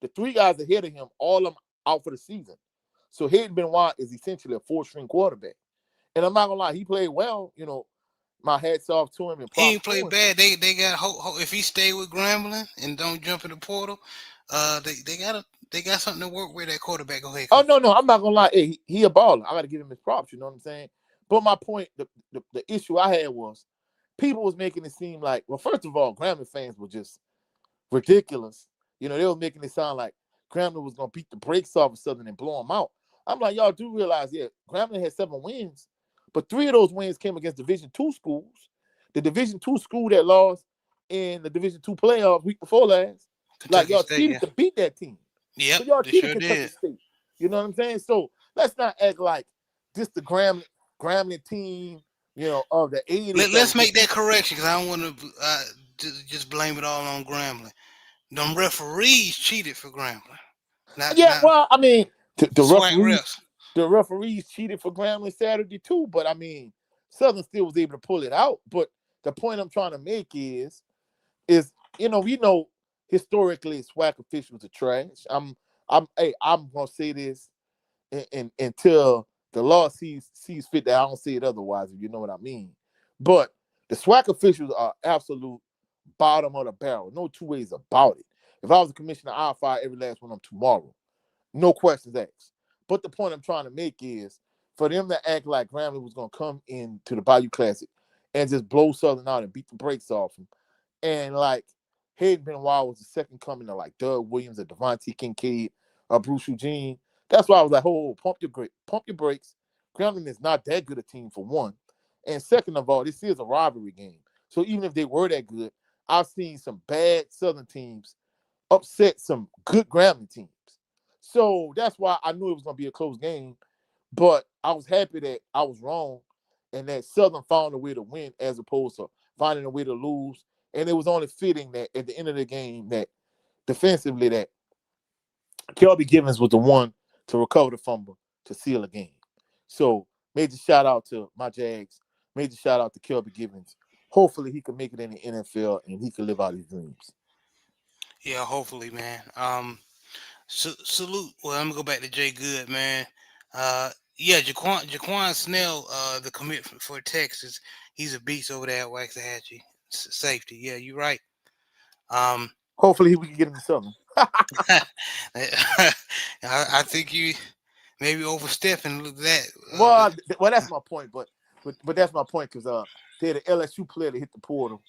the 3 guys ahead of him, all of them out for the season. So Hayden Benoit is essentially a 4th-string quarterback. And I'm not going to lie, he played well, my hats off to him and He props ain't to play him. bad. They got if he stay with Grambling and don't jump in the portal, they got something to work with. That quarterback. Go ahead, Oh coach. no, I'm not gonna lie. Hey, he a baller. I got to give him his props. You know what I'm saying? But my point, the issue I had was people was making it seem like, well, first of all, Grambling fans were just ridiculous. You know, they were making it sound like Grambling was gonna beat the brakes off of Southern and blow them out. I'm like, y'all do realize, yeah, Grambling had 7 wins, but 3 of those wins came against Division II schools. The Division II school that lost in the Division II playoffs week before last. Like Kentucky y'all State. cheated Yeah. to beat that team. Yep. So y'all They cheated sure Kentucky did. State. You know what I'm saying? So let's not act like this the Grambling team, you know, of the 80s. Let's make that correction because I don't want to just blame it all on Grambling. Them referees cheated for Grambling. Yeah, Not well, I mean, the SWAC referees, refs. the referees cheated for Grambling Saturday too. But I mean, Southern still was able to pull it out. But the point I'm trying to make is we know historically SWAC officials are trash. I'm gonna say this until the law sees fit that I don't say it otherwise, if you know what I mean. But the SWAC officials are absolute bottom of the barrel. No two ways about it. If I was a commissioner, I'd fire every last one of them tomorrow. No questions asked. But the point I'm trying to make is for them to act like Grambling was going to come into the Bayou Classic and just blow Southern out and beat the brakes off them. And like Hayden Benoit was the second coming of like Doug Williams or Devontae Kincaid or Bruce Eugene. That's why I was like, oh, pump your brakes. Grambling is not that good a team for one. And second of all, this is a rivalry game. So even if they were that good, I've seen some bad Southern teams upset some good Grambling teams. So that's why I knew it was going to be a close game. But I was happy that I was wrong and that Southern found a way to win as opposed to finding a way to lose. And it was only fitting that at the end of the game that defensively that Kelby Givens was the one to recover the fumble to seal a game. So major shout out to my Jags. Major shout out to Kelby Givens. Hopefully he can make it in the NFL and he can live out his dreams. Yeah, hopefully, man. Salute. Well, I'm gonna go back to Jay Good, man. Yeah, Jaquan Snell, the commit for Texas. He's a beast over there at Waxahachie. Safety. Yeah, you're right. Um, Hopefully we can get him to Southern. I think you maybe overstepping with that. Well, that's my point. But that's my point because they had an LSU player that hit the portal,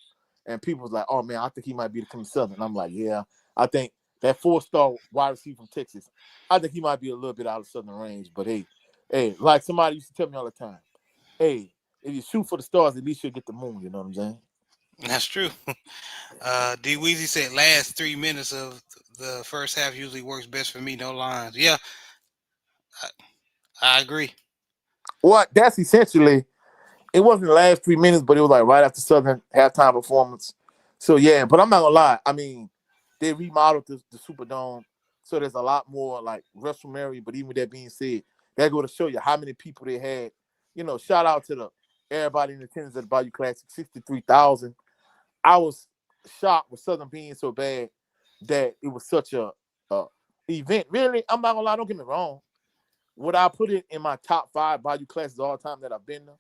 and people was like, "Oh man, I think he might be the coming Southern." I'm like, "Yeah, I think that 4-star wide receiver from Texas, I think he might be a little bit out of Southern range." But hey, like somebody used to tell me all the time, "Hey, if you shoot for the stars, at least you'll get the moon." You know what I'm saying? That's true. D Weezy said last 3 minutes of the first half usually works best for me. No lines. Yeah, I agree. Well, that's essentially. It wasn't the last 3 minutes, but it was like right after Southern halftime performance. So yeah, but I'm not gonna lie. I mean, they remodeled the Superdome, so there's a lot more like restroom area. But even with that being said, that go to show you how many people they had. Shout out to the everybody in attendance at the Bayou Classic, 63,000. I was shocked with Southern being so bad that it was such a event. Really, I'm not gonna lie. Don't get me wrong. Would I put it in my top 5 Bayou classes all time that I've been to?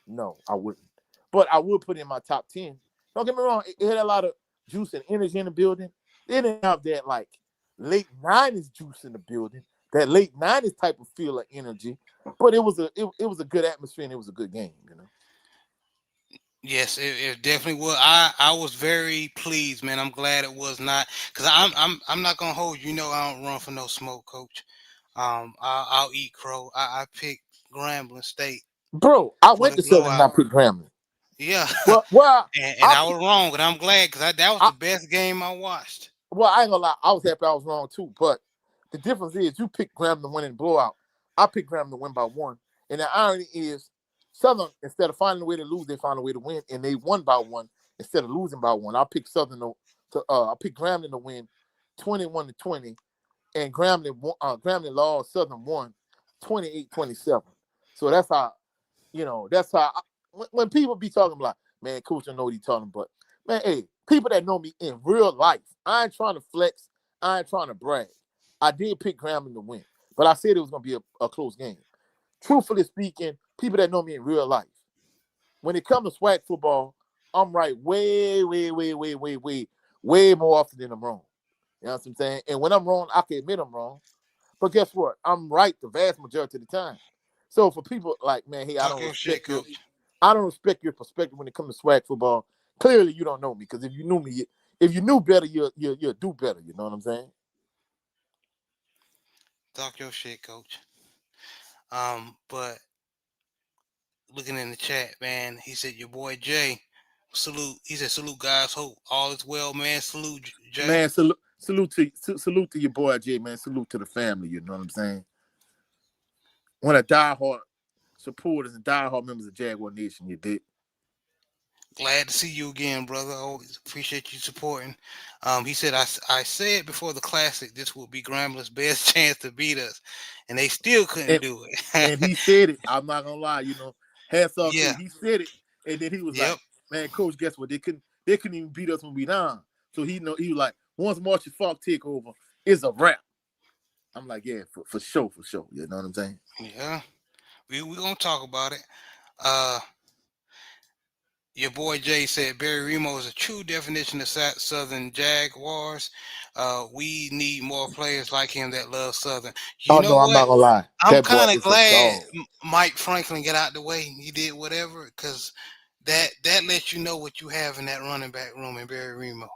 No, I wouldn't. But I would put it in my top 10. Don't get me wrong, it had a lot of juice and energy in the building. They didn't have that like late 90s juice in the building, that late 90s type of feel of energy. But it was a good atmosphere and it was a good game. Yes, it definitely was. I was very pleased, man. I'm glad it was not because I'm not gonna hold you. I don't run for no smoke, coach. I'll eat crow. I picked Grambling State Bro, I for went the to Southern and blowout. I picked Grambling. Yeah, Well, and I I was wrong, but I'm glad because that was I, the best game I watched. Well, I ain't gonna lie, I was happy I was wrong too. But the difference is you picked Graham to win in blowout. I picked Graham to win by 1. And the irony is Southern, instead of finding a way to lose, they found a way to win, and they won by 1 instead of losing by 1. I picked Southern I picked Grambling to win 21-20, and Grambling lost, Southern won 28-27. So that's how when people be talking like, man, coach, I know what he's talking about. Man, hey, people that know me in real life, I ain't trying to flex. I ain't trying to brag. I did pick Grambling to win, but I said it was going to be a close game. Truthfully speaking, people that know me in real life, when it comes to SWAC football, I'm right way more often than I'm wrong. You know what I'm saying? And when I'm wrong, I can admit I'm wrong. But guess what? I'm right the vast majority of the time. So for people like, man, hey, Talk your shit, coach. I don't respect your perspective when it comes to SWAC football. Clearly, you don't know me, because if you knew me, if you knew better, you'll do better. You know what I'm saying? Talk your shit, coach. But looking in the chat, man, he said your boy Jay, salute. He said salute, guys. Hope all is well, man. Salute, Jay. Man, salute to your boy Jay, man. Salute to the family. You know what I'm saying? One of diehard supporters and diehard members of Jaguar Nation. You did. Glad to see you again, brother. Always appreciate you supporting. He said, I said before the classic, this would be Grambling's best chance to beat us, and they still couldn't do it. And he said it. I'm not gonna lie. Hats off to Yeah. him. He said it, and then he was Yep. like, "Man, coach, guess what? They couldn't even beat us when we down." So he was like, "Once Marshall Faulk take over, it's a wrap." I'm like, "Yeah, for sure. You know what I'm saying?" Yeah. We gonna talk about it. Your boy Jay said Barry Remo is a true definition of Southern Jaguars. We need more players like him that love Southern. You Oh know no, I'm what? not gonna lie. I'm That boy kind of is a glad dog. Mike Franklin got out the way. He did whatever, because that lets you know what you have in that running back room in Barry Remo.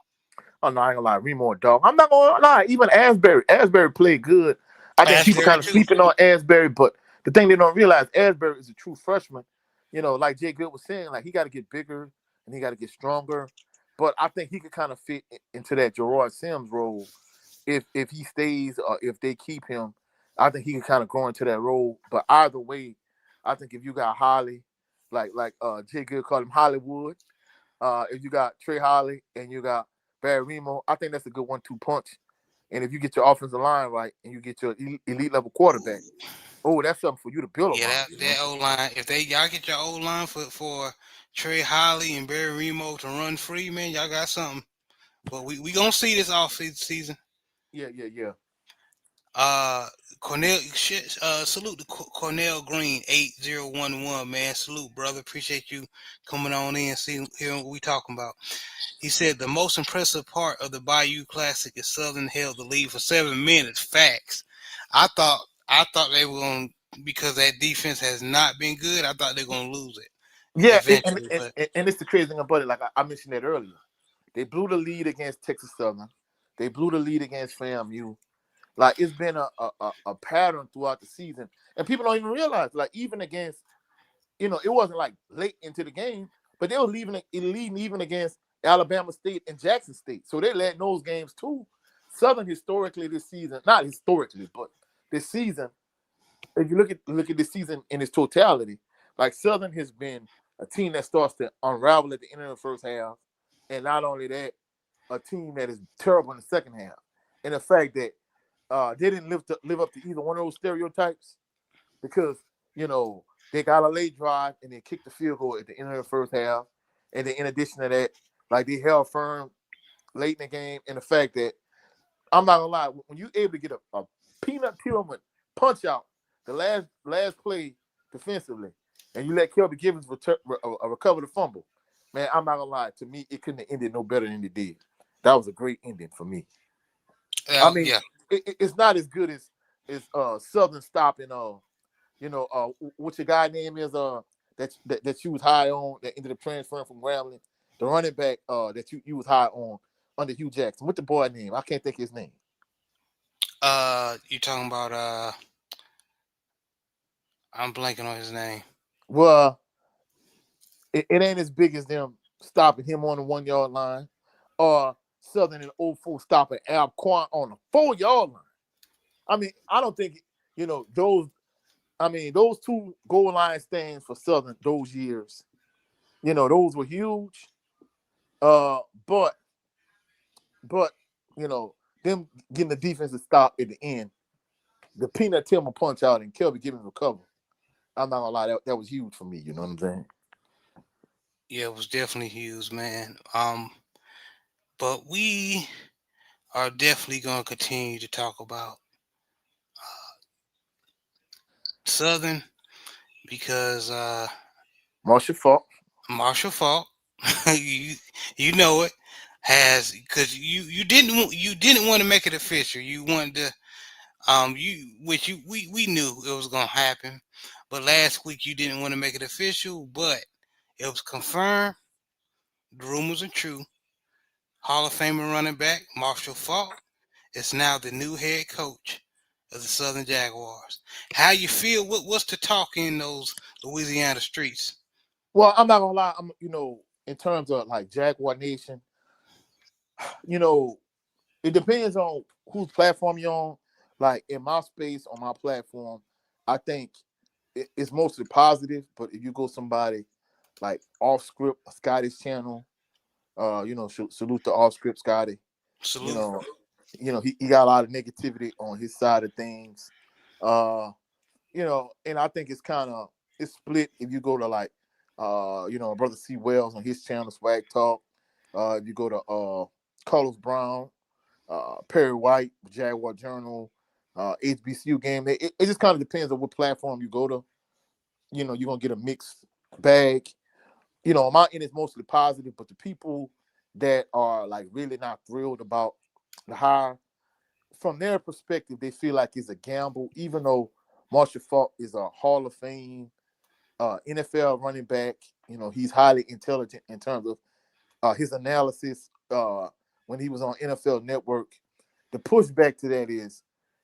Oh no, I ain't gonna lie. Remo a dog. I'm not gonna lie. Even Asbury played good. I think people Asbury kind of too. sleeping on Asbury, but the thing they don't realize, Asbury is a true freshman. Like Jay Good was saying, like he got to get bigger and he got to get stronger. But I think he could kind of fit into that Gerard Sims role if he stays or if they keep him. I think he can kind of grow into that role. But either way, I think if you got Holly, like Jay Good called him Hollywood, if you got Trey Holly and you got Barry Remo, I think that's a good 1-2 punch. And if you get your offensive line right and you get your elite level quarterback, that's something for you to build Yeah, around. that O line. If y'all get your O line for Trey Holly and Barry Remo to run free, man, y'all got something. But we gonna see this off season. Yeah. Salute to Cornell Green 8011, man. Salute, brother. Appreciate you coming on in, hearing what we talking about. He said the most impressive part of the Bayou Classic is Southern held the lead for 7 minutes. Facts. I thought they were going, because that defense has not been good. I thought they were going to lose it Yeah, eventually. But and it's the crazy thing about it. Like I mentioned that earlier, they blew the lead against Texas Southern. They blew the lead against FAMU. Like it's been a pattern throughout the season, and people don't even realize. Like even against, it wasn't like late into the game, but they were leading even against Alabama State and Jackson State. So they led those games too. Southern historically this season, not historically, but this season, if you look at this season in its totality, like Southern has been a team that starts to unravel at the end of the first half, and not only that, a team that is terrible in the second half. And the fact that they didn't live up to either one of those stereotypes, because they got a late drive and then kicked the field goal at the end of the first half, and then in addition to that, like they held firm late in the game, and the fact that I'm not gonna lie, when you able to get a peanut Tillman punch out the last play defensively, and you let Kelby Givens recover the fumble, man, I'm not gonna lie. To me, it couldn't have ended no better than it did. That was a great ending for me. I mean, yeah, it's not as good as Southern stopping. What your guy name is that you was high on that ended up transferring from Grambling, the running back that you was high on under Hugh Jackson. What the boy name? I can't think of his name. you talking about I'm blanking on his name. Well, it ain't as big as them stopping him on the 1 yard line, or Southern and 04 stopping Al Quan on the 4 yard line. I mean, I don't think those. I mean, those two goal line stands for Southern those years, those were huge. But them getting the defensive stop at the end, the peanut Tillman punch out and Kelby giving recover. I'm not gonna lie, that was huge for me. You know what I'm saying? Yeah, it was definitely huge, man. But we are definitely going to continue to talk about Southern, because Marshall Faulk. Marshall Faulk, you you know it has because you didn't want to make it official. You wanted to you which you we knew it was gonna happen, but last week you didn't want to make it official, but it was confirmed. The rumors are true. Hall of Famer running back Marshall Faulk is now the new head coach of the Southern Jaguars. How you feel? What's the talk in those Louisiana streets? Well, I'm not gonna lie. I'm in terms of like Jaguar Nation, you know, it depends on whose platform you're on. Like in my space on my platform, I think it's mostly positive. But if you go somebody like off script, Scotty's channel, salute to off script Scotty. You Salute. know, he got a lot of negativity on his side of things. Uh, and I think it's split if you go to like brother C Wells on his channel, Swag Talk. If you go to Carlos Brown, Perry White, Jaguar Journal, HBCU Game. It just kind of depends on what platform you go to. You're gonna get a mixed bag. On my end, it's mostly positive, but the people that are like really not thrilled about the hire, from their perspective, they feel like it's a gamble, even though Marshall Faulk is a Hall of Fame NFL running back. He's highly intelligent in terms of his analysis when he was on NFL Network. The pushback to that is,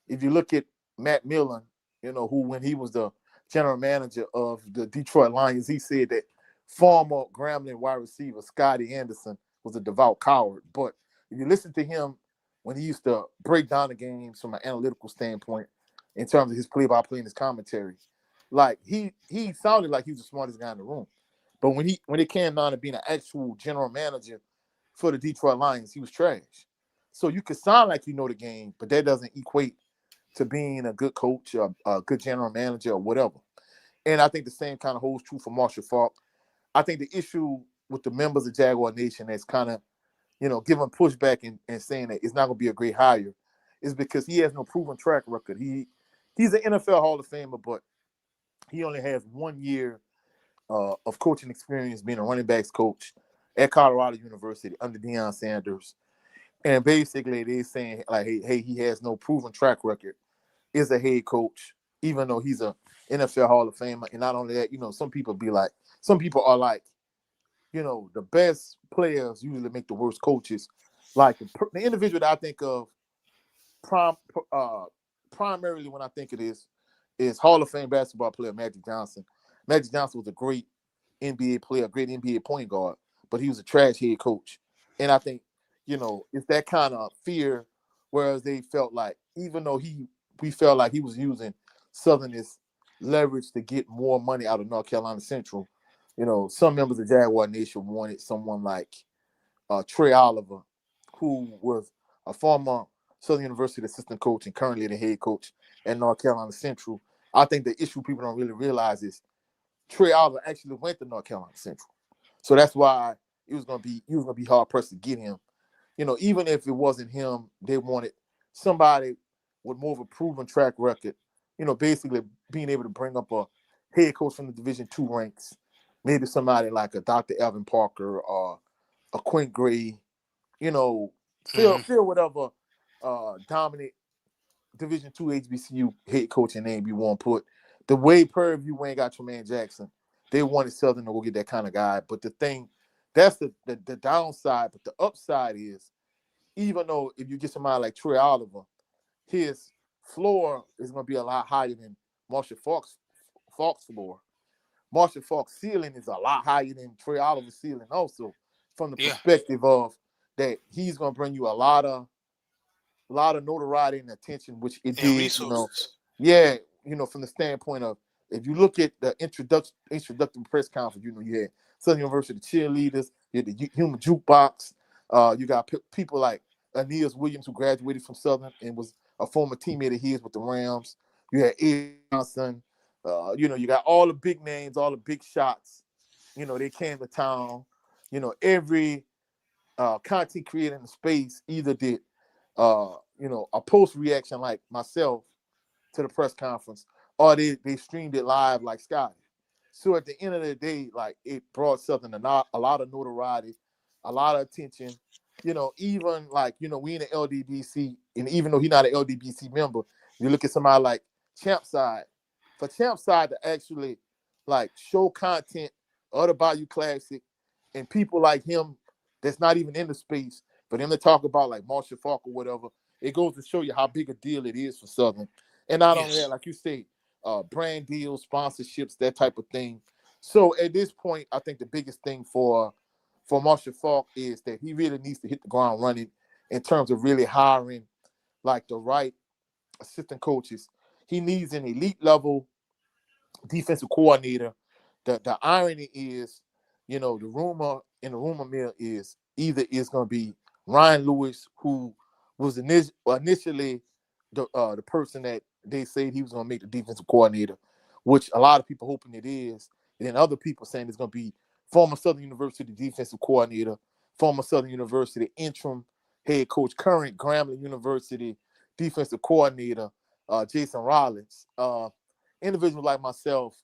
if you look at Matt Millen, who when he was the general manager of the Detroit Lions, he said that former Grambling wide receiver Scotty Anderson was a devout coward. But if you listen to him when he used to break down the games from an analytical standpoint, in terms of his play-by-play and his commentary, like he sounded like he was the smartest guy in the room. But when it came down to being an actual general manager for the Detroit Lions, he was trash. So you could sound like you know the game, but that doesn't equate to being a good coach or a good general manager or whatever. And I think the same kind of holds true for Marshall Faulk. I think the issue with the members of Jaguar Nation that's kind of, giving pushback and saying that it's not going to be a great hire is because he has no proven track record. He's an NFL Hall of Famer, but he only has 1 year of coaching experience being a running backs coach at Colorado University under Deion Sanders. And basically, they're saying like, hey, he has no proven track record as a head coach, even though he's a NFL Hall of Famer. And not only that, some people are like, the best players usually make the worst coaches. Like the individual that I think of prim, uh, primarily when I think of this is Hall of Fame basketball player Magic Johnson. Magic Johnson was a great NBA player, great NBA point guard, but he was a trash head coach. And I think, it's that kind of fear, whereas they felt like, even though we felt like he was using Southern's leverage to get more money out of North Carolina Central, some members of Jaguar Nation wanted someone like Trey Oliver, who was a former Southern University assistant coach and currently the head coach at North Carolina Central. I think the issue people don't really realize is Trey Oliver actually went to North Carolina Central. So that's why he was gonna be hard pressed to get him. Even if it wasn't him, they wanted somebody with more of a proven track record. Basically being able to bring up a head coach from the Division II ranks, maybe somebody like a Dr. Alvin Parker or a Quint Gray. Hmm. Feel whatever dominant Division II HBCU head coaching name you want to put. The way Prairie View ain't got Tremaine Jackson, they wanted Southern to go get that kind of guy. But the thing, that's the downside. But the upside is, even though if you get somebody like Trey Oliver, his floor is going to be a lot higher than Marshall Faulk's floor. Marshall Faulk's ceiling is a lot higher than Trey Oliver's ceiling also, from the Yeah. perspective of that he's going to bring you a lot of notoriety and attention, which it And did. resources. Yeah, from the standpoint of, if you look at the introductory press conference, you had Southern University cheerleaders, you had the human jukebox, you got people like Aeneas Williams, who graduated from Southern and was a former teammate of his with the Rams. You had Ed Johnson, you got all the big names, all the big shots. They came to town. Every content creator in the space either did a post reaction like myself to the press conference, or they streamed it live like Scotty. So at the end of the day, like it brought Southern a lot of notoriety, a lot of attention. Even like we in the LDBC, and even though he's not an LDBC member, you look at somebody like Champside. For Champside to actually like show content of the Bayou Classic and people like him that's not even in the space, for them to talk about like Marshall Faulk or whatever, it goes to show you how big a deal it is for Southern. And not only that, Yes. like you say, brand deals, sponsorships, that type of thing. So at this point, I think the biggest thing for Marshall Faulk is that he really needs to hit the ground running in terms of really hiring like the right assistant coaches. He needs an elite level defensive coordinator. The irony is, the rumor in the rumor mill is either it's going to be Ryan Lewis, who was initially the person that they said he was going to make the defensive coordinator, which a lot of people hoping it is, and then other people saying it's going to be former Southern University defensive coordinator, former Southern University interim head coach, current Grambling University defensive coordinator, Jason Rollins. Individuals like myself,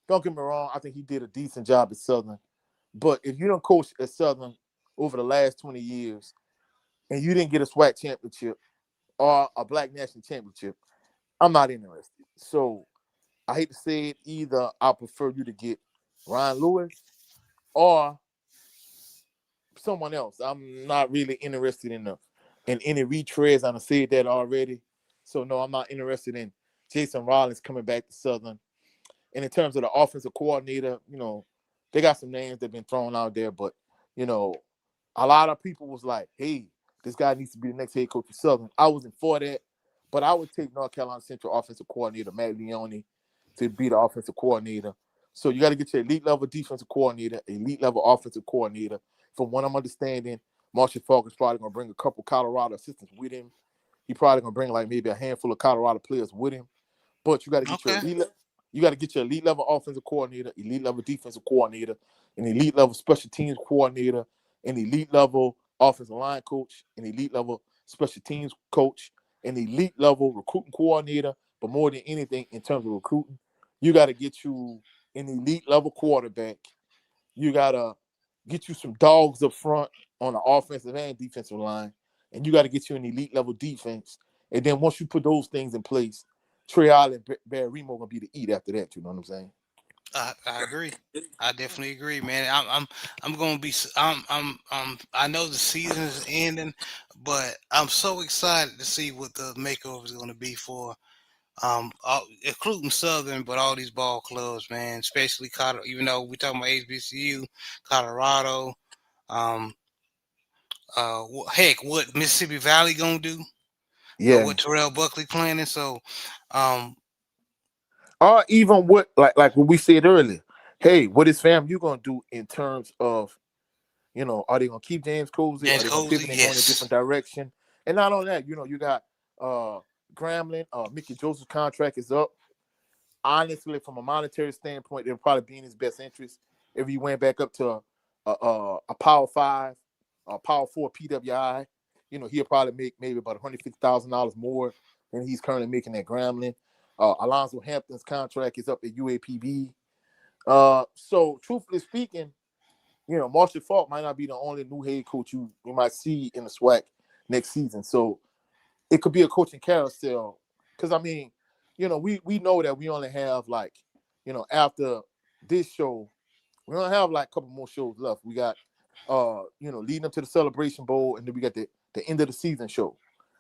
don't get me wrong, I think he did a decent job at Southern. But if you don't coach at Southern over the last 20 years and you didn't get a SWAC championship or a Black National Championship, I'm not interested. So I hate to say it, either I prefer you to get Ryan Lewis or someone else. I'm not really interested in any retreads. I've said that already. So no, I'm not interested in Jason Rollins coming back to Southern. And in terms of the offensive coordinator, they got some names that have been thrown out there, but a lot of people was like, hey, this guy needs to be the next head coach of Southern. I wasn't for that, but I would take North Carolina Central offensive coordinator Matt Leone to be the offensive coordinator. So you got to get your elite level defensive coordinator, elite level offensive coordinator. From what I'm understanding, Marshall Faulk is probably going to bring a couple Colorado assistants with him. He probably going to bring like maybe a handful of Colorado players with him. But you got to get your Okay. elite level offensive coordinator, elite level defensive coordinator, an elite level special teams coordinator, an elite level offensive line coach, an elite level special teams coach, an elite level recruiting coordinator. But more than anything, in terms of recruiting, you got to get you an elite level quarterback. You got to get you some dogs up front on the offensive and defensive line. And you got to get you an elite level defense. And then once you put those things in place, Trey Island, Barry Remo gonna be the eat after that. You know what I'm saying? I agree. I definitely agree, man. I'm gonna be. I know the season is ending, but I'm so excited to see what the makeover is gonna be for including Southern, but all these ball clubs, man. Especially Colorado. Even though we talking about HBCU, Colorado. Um, Heck, what Mississippi Valley gonna do? Yeah. What Terrell Buckley planning? So, um, Or even what like what we said earlier. Hey, what is FAMU gonna do in terms of are they gonna keep James Colzie? Are James they gonna Colzie, pivot and go in a yes. different direction? And not only that, you got Grambling, Mickey Joseph's contract is up. Honestly, from a monetary standpoint, it'll probably be in his best interest if he went back up to a Power 5, a Power 4 PWI. He'll probably make maybe about $150,000 more than he's currently making at Grambling. Alonzo Hampton's contract is up at UAPB. So, truthfully speaking, Marshall Faulk might not be the only new head coach you might see in the SWAC next season. So, it could be a coaching carousel. Because, I mean, we know that we only have like, after this show, we don't have like a couple more shows left. We got, leading up to the Celebration Bowl, and then we got the end of the season show.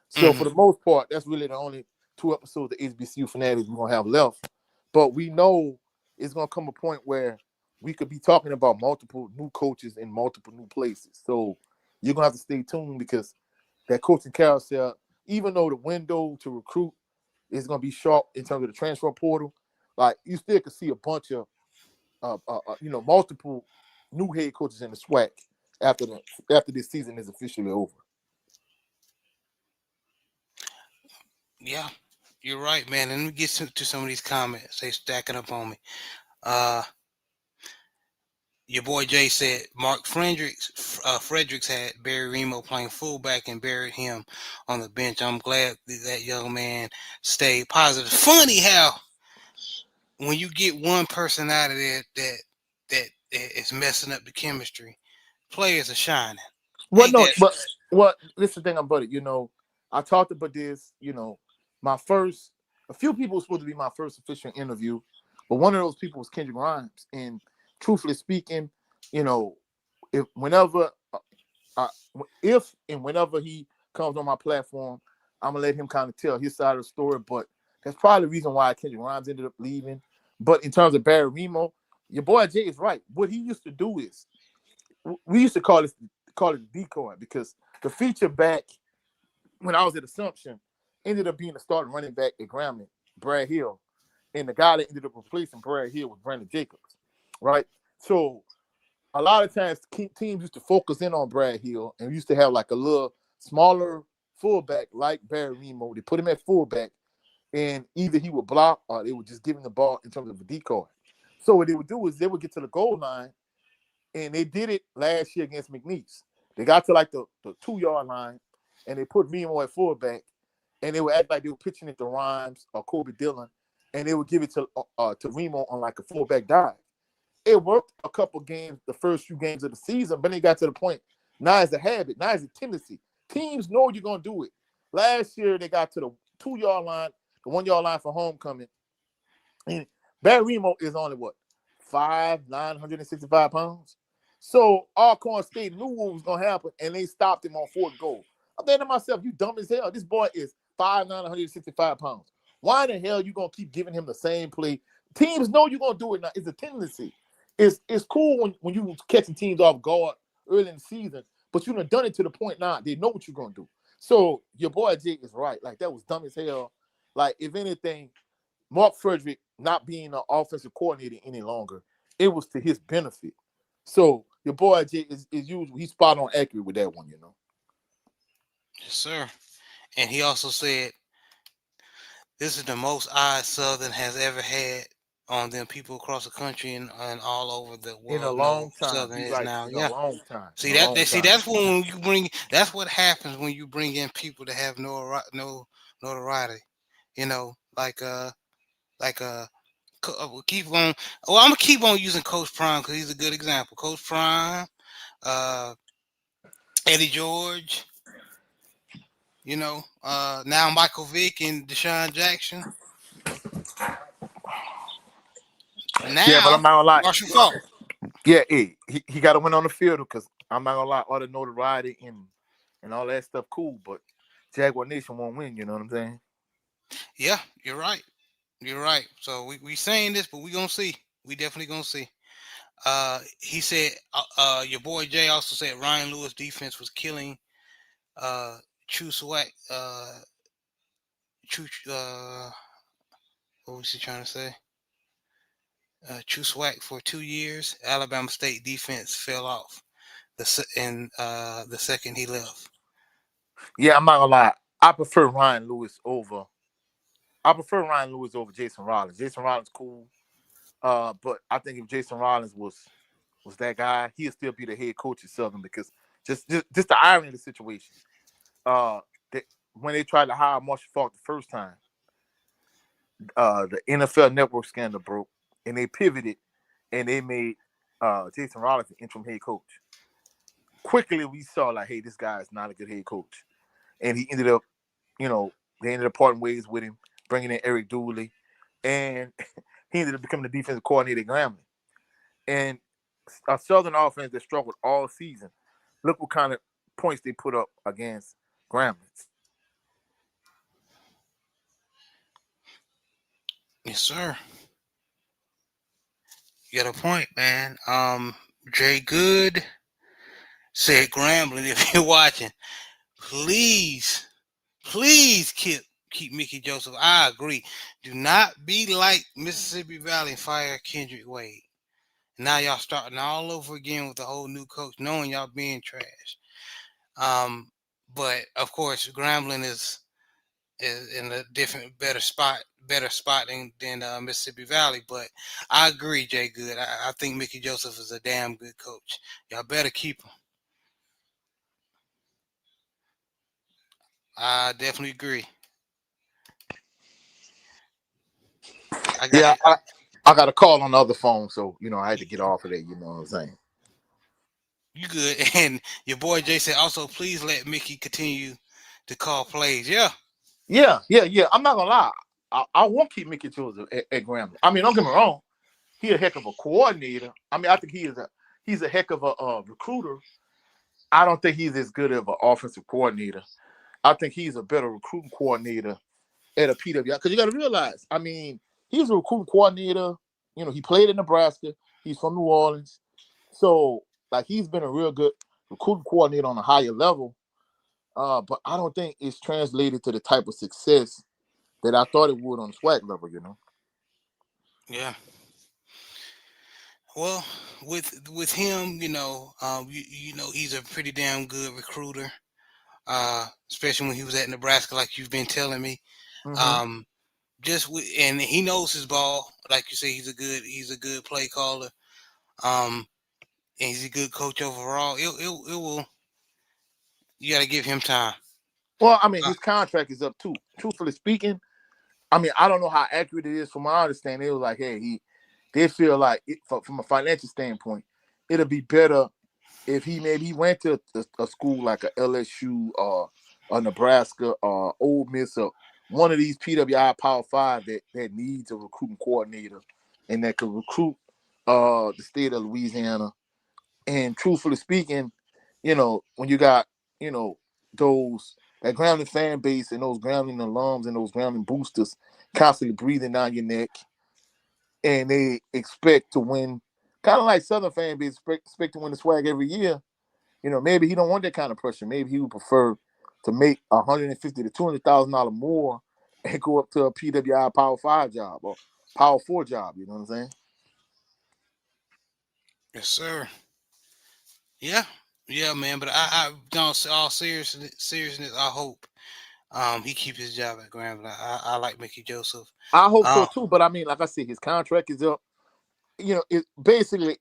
So Hmm. for the most part, that's really the only 2 episodes of HBCU Fanatics we're gonna have left. But we know it's gonna come a point where we could be talking about multiple new coaches in multiple new places. So you're gonna have to stay tuned because that coaching carousel, even though the window to recruit is gonna be short in terms of the transfer portal, like you still could see a bunch of multiple new head coaches in the SWAC after this season is officially over. Yeah, you're right, man. And let me get to some of these comments. They stacking up on me. Uh, your boy Jay said Mark Fredericks had Barry Remo playing fullback and buried him on the bench. I'm glad that young man stayed positive. Funny how when you get one person out of there that is messing up the chemistry, players are shining. Well, Ain't no, that? but what this is the thing about it. I talked about this. My first, a few people were supposed to be my first official interview, but one of those people was Kendrick Grimes. And truthfully speaking, you know, if whenever, uh, if and whenever he comes on my platform, I'm gonna let him kind of tell his side of the story. But that's probably the reason why Kendrick Grimes ended up leaving. But in terms of Barry Remo, your boy Jay is right. What he used to do is we used to call it decoy because the feature back when I was at Assumption ended up being the starting running back at Grambling, Brad Hill, and the guy that ended up replacing Brad Hill was Brandon Jacobs, right? So a lot of times teams used to focus in on Brad Hill and we used to have like a little smaller fullback like Barry Remo. They put him at fullback, and either he would block or they would just give him the ball in terms of a decoy. So what they would do is they would get to the goal line, and they did it last year against McNeese. They got to like the 2-yard line, and they put Remo at fullback, and they would act like they were pitching it to Rhymes or Kobe Dillon, and they would give it to Remo on like a fullback dive. It worked a couple games, the first few games of the season, but then it got to the point. Now it's a habit. Now it's a tendency. Teams know you're gonna do it. Last year they got to the 2-yard line, the 1-yard line for homecoming, and Barry Remo is only what 965 pounds. So Alcorn State knew what was gonna happen, and they stopped him on 4th goal. I'm thinking to myself, you dumb as hell. This boy is 965 pounds. Why the hell you gonna keep giving him the same play? Teams know you're gonna do it now. It's a tendency. It's cool when you catching teams off guard early in the season, but you done it to the point now they know what you're gonna do. So your boy Jake is right. Like that was dumb as hell. Like if anything, Mark Frederick not being an offensive coordinator any longer, it was to his benefit. So your boy Jay is usually he's spot on accurate with that one. Yes, sir. And he also said this is the most odds Southern has ever had on them. People across the country and all over the In a world know long time, Southern he's is right. now. In a Yeah. long time. In See a that long they see time. that's when you bring that's what happens when you bring in people that have no notoriety. Like we'll keep on. Well, I'm gonna keep on using Coach Prime because he's a good example. Coach Prime, uh, Eddie George. Now Michael Vick and Deshaun Jackson. Yeah, but Now I'm not gonna lie. Marshall Faulk. Yeah, he got to win on the field because I'm not gonna lie. All the notoriety and all that stuff, cool. But Jaguar Nation won't win. You know what I'm saying? Yeah, you're right. You're right. So we saying this, but we gonna see. We definitely gonna see. He said. Your boy Jay also said Ryan Lewis defense was killing. True SWAC. True. What was he trying to say? True SWAC for 2 years. Alabama State defense fell off the second he left. Yeah, I'm not gonna lie. I prefer Ryan Lewis over. I prefer Ryan Lewis over Jason Rollins. Jason Rollins cool. But I think if Jason Rollins was that guy, he'd still be the head coach at Southern because just the irony of the situation. Uh, they, when they tried to hire Marshall Faulk the first time, the NFL Network scandal broke, and they pivoted and they made Jason Rollins the interim head coach. Quickly, we saw like, hey, this guy is not a good head coach, and he ended up, they ended up parting ways with him, bringing in Eric Dooley, and he ended up becoming the defensive coordinator at Grambling. And a Southern offense that struggled all season. Look what kind of points they put up against Grambling. Yes, sir. You got a point, man. Jay Good said Grambling, if you're watching, please, please keep Mickey Joseph. I agree. Do not be like Mississippi Valley and fire Kendrick Wade. Now y'all starting all over again with a whole new coach, knowing y'all being trash. But of course, Grambling is in a better spot than Mississippi Valley. But I agree, Jay Good. I think Mickey Joseph is a damn good coach. Y'all better keep him. I definitely agree. I got Yeah, it. I got a call on the other phone, so I had to get off of that. You know what I'm saying? You good? And your boy Jay said also, please let Mickey continue to call plays. Yeah, Yeah. I'm not gonna lie. I won't keep Mickey Joseph at Grambling. I mean, don't get me wrong. He a heck of a coordinator. I mean, I think he's a heck of a recruiter. I don't think he's as good of an offensive coordinator. I think he's a better recruiting coordinator at a PWI, because you got to realize, I mean, he's a recruiting coordinator. He played in Nebraska. He's from New Orleans. So, like, he's been a real good recruiting coordinator on a higher level. But I don't think it's translated to the type of success that I thought it would on the SWAC level. yeah. Well, with him, he's a pretty damn good recruiter. Especially when he was at Nebraska, like you've been telling me. Mm-hmm. Um, and he knows his ball. Like you say, he's a good play caller. And he's a good coach overall. It will. You got to give him time. Well, I mean, Uh, his contract is up too. Truthfully speaking, I mean, I don't know how accurate it is. From my understanding, it was like, hey, they feel like from a financial standpoint, it'll be better if he went to a school like a LSU or a Nebraska or Ole Miss or one of these PWI Power Five that needs a recruiting coordinator and that could recruit the state of Louisiana. And truthfully speaking, when you got those that Grambling fan base and those Grambling alums and those Grambling boosters constantly breathing down your neck, and they expect to win, kind of like Southern fan base expect to win the SWAC every year. Maybe he don't want that kind of pressure. Maybe he would prefer to make $150,000 to $200,000 more and go up to a PWI Power 5 job or Power 4 job. You know what I'm saying? yes, sir. Yeah, yeah, man. But I don't. All seriousness, I hope he keep his job at Grambling. I like Mickey Joseph. I hope so Um, too. But I mean, like I said, his contract is up. It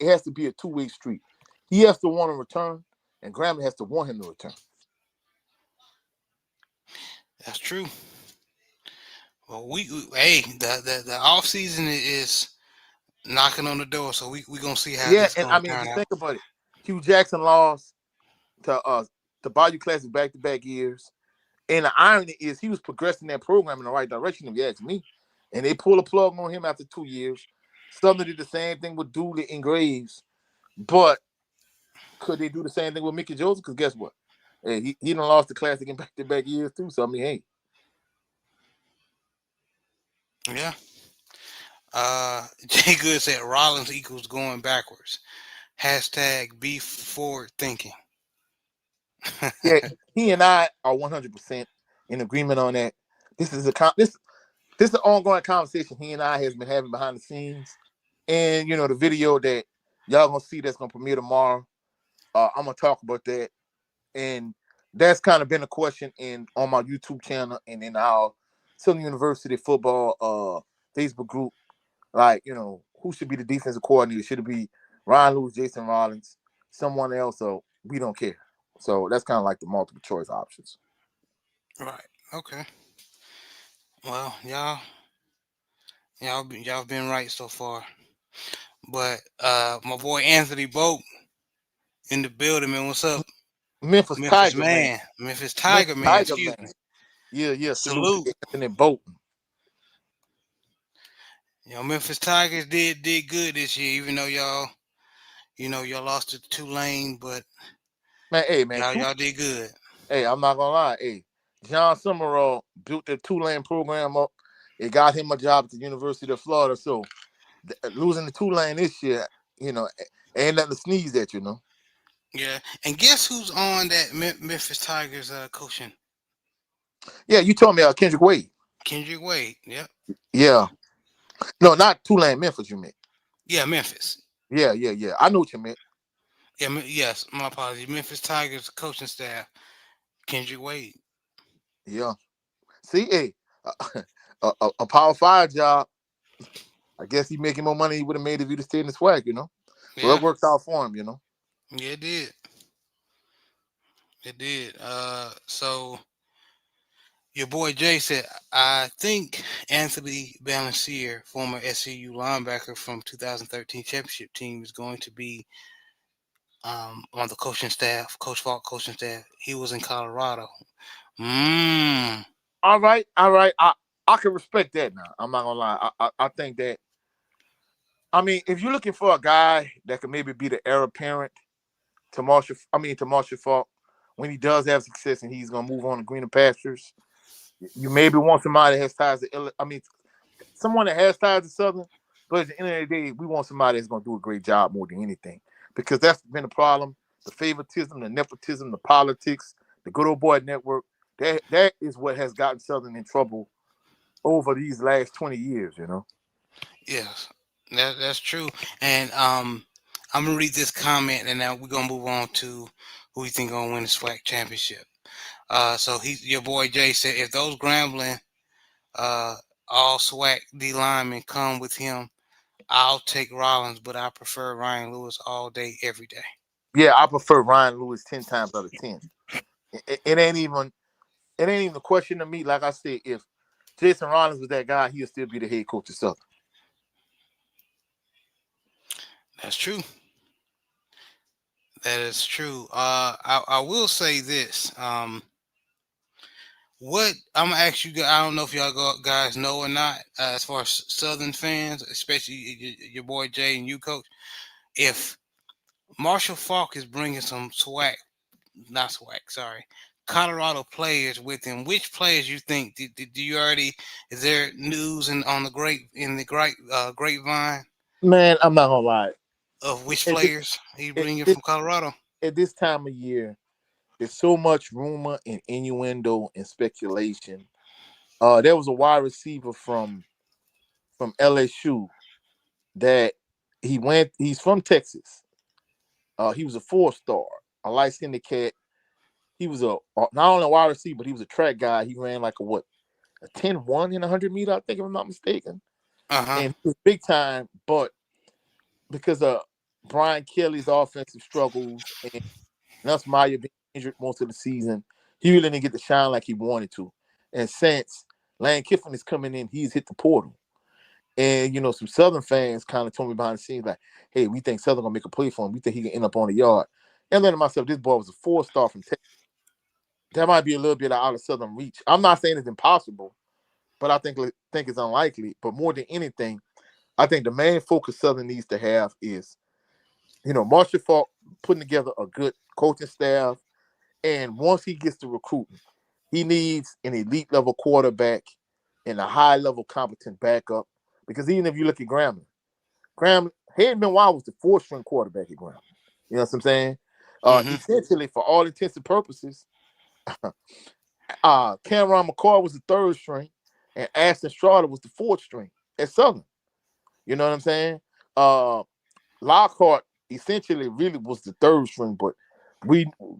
has to be a two-way street. He has to want to return, and Grambling has to want him to return. that's true. Well, hey, the off season is knocking on the door, so we gonna see how Yeah, this and I gonna mean, turn just out. think about it. Hugh Jackson lost to the Bayou Classic back-to-back years. And the irony is he was progressing that program in the right direction, if you ask me. And they pull a plug on him after 2 years. Southern did the same thing with Dooley and Graves. But could they do the same thing with Mickey Joseph? Because guess what? Hey, he done lost the Classic in back-to-back years too. So, I mean, hey. Yeah. Jay Good said Rollins equals going backwards. Hashtag be forward thinking. Yeah, he and I are 100% in agreement on that. This is this is an ongoing conversation he and I has been having behind the scenes. And, the video that y'all going to see that's going to premiere tomorrow, I'm going to talk about that. And that's kind of been a question on my YouTube channel and in our Southern University football Facebook group. Like, who should be the defensive coordinator? Should it be Ryan Lewis, Jason Rollins, someone else? So we don't care. So that's kind of like the multiple choice options. Right. Okay. Well, y'all been right so far. But my boy Anthony Boat in the building, man. What's up, Memphis Memphis Tiger, man. man? Memphis Memphis Tiger man. Tiger, Excuse me. man. Yeah. Salute Salute. to Anthony Bolton. Memphis Tigers did good this year, even though y'all lost to Tulane, but Man, hey, man. y'all did good. Hey, I'm not gonna lie. Hey, John Summerall built the Tulane program up. It got him a job at the University of Florida. So losing the Tulane this year, ain't nothing to sneeze at. Yeah. And guess who's on that Memphis Tigers coaching? Yeah, you told me Kendrick Wade. Kendrick Wade. Yep. Yeah. No, not Tulane, Memphis, you meant. Yeah, Memphis. Yeah. I know what you meant. Yeah, yes, my apologies. Memphis Tigers coaching staff, Kendrick Wade. Yeah. See, hey, a Power 5 job, I guess he's making more money he would have made if he'd have stayed in the SWAC. So Yeah, it worked out for him. yeah, it did. It did. So Your boy Jay said, I think Anthony Balancier, former SCU linebacker from 2013 championship team, is going to be on the coaching staff, Coach Faulk coaching staff. He was in Colorado. Mm, All right, all right. I can respect that now. I'm not gonna lie. I think that. I mean, if you're looking for a guy that could maybe be the heir apparent to Marshall Faulk, when he does have success and he's gonna move on to greener pastures, you maybe want somebody that has ties to. I mean, someone that has ties to Southern. But at the end of the day, we want somebody that's gonna do a great job more than anything, because that's been the problem: the favoritism, the nepotism, the politics, the good old boy network. That is what has gotten Southern in trouble over these last 20 years. yes, that's true. And I'm gonna read this comment, and now we're gonna move on to who we think gonna win the SWAC championship. So your boy Jay said, if those Grambling uh all SWAC D linemen come with him, I'll take Rollins, but I prefer Ryan Lewis all day, every day. Yeah, I prefer Ryan Lewis 10 times out of 10. It ain't even a question to me. Like I said, if Jason Rollins was that guy, he'll still be the head coach of Southern. That's true. That is true. I will say this. What I'm gonna ask you guys, I don't know if guys know or not, as far as Southern fans, especially your boy Jay and you, Coach. If Marshall Faulk is bringing some SWAC, not SWAC, sorry, Colorado players with him, which players you think? Do you already? Is there news on the grapevine Man, I'm not gonna lie. of which At this, players he's at bringing this, from Colorado? at this time of year, there's so much rumor and innuendo and speculation. There was a wide receiver from LSU that he's from Texas. He was a 4-star, a light-skinned cat. He was not only a wide receiver, but he was a track guy. He ran like a 10-1 in 100 meter, I think, if I'm not mistaken. Uh huh. And he was big time, but because of Brian Kelly's offensive struggles and Nuss Meyer being injured most of the season, he really didn't get to shine like he wanted to. And since Lane Kiffin is coming in, he's hit the portal. And some Southern fans kind of told me behind the scenes like, "Hey, we think Southern gonna make a play for him. We think he can end up on the yard." And then to myself, this boy was a 4-star from Texas. That might be a little bit out of Southern reach. I'm not saying it's impossible, but I think it's unlikely. But more than anything, I think the main focus Southern needs to have is, Marshall Faulk putting together a good coaching staff. And once he gets to recruiting, he needs an elite level quarterback and a high level competent backup. Because even if you look at Grambling, Hayden Benoit was the 4th-string quarterback at Grambling. You know what I'm saying? Mm-hmm. Essentially, for all intents and purposes, Cameron McCoy was the 3rd-string, and Ashton Strada was the 4th-string at Southern. You know what I'm saying? Lockhart essentially really was the 3rd-string, but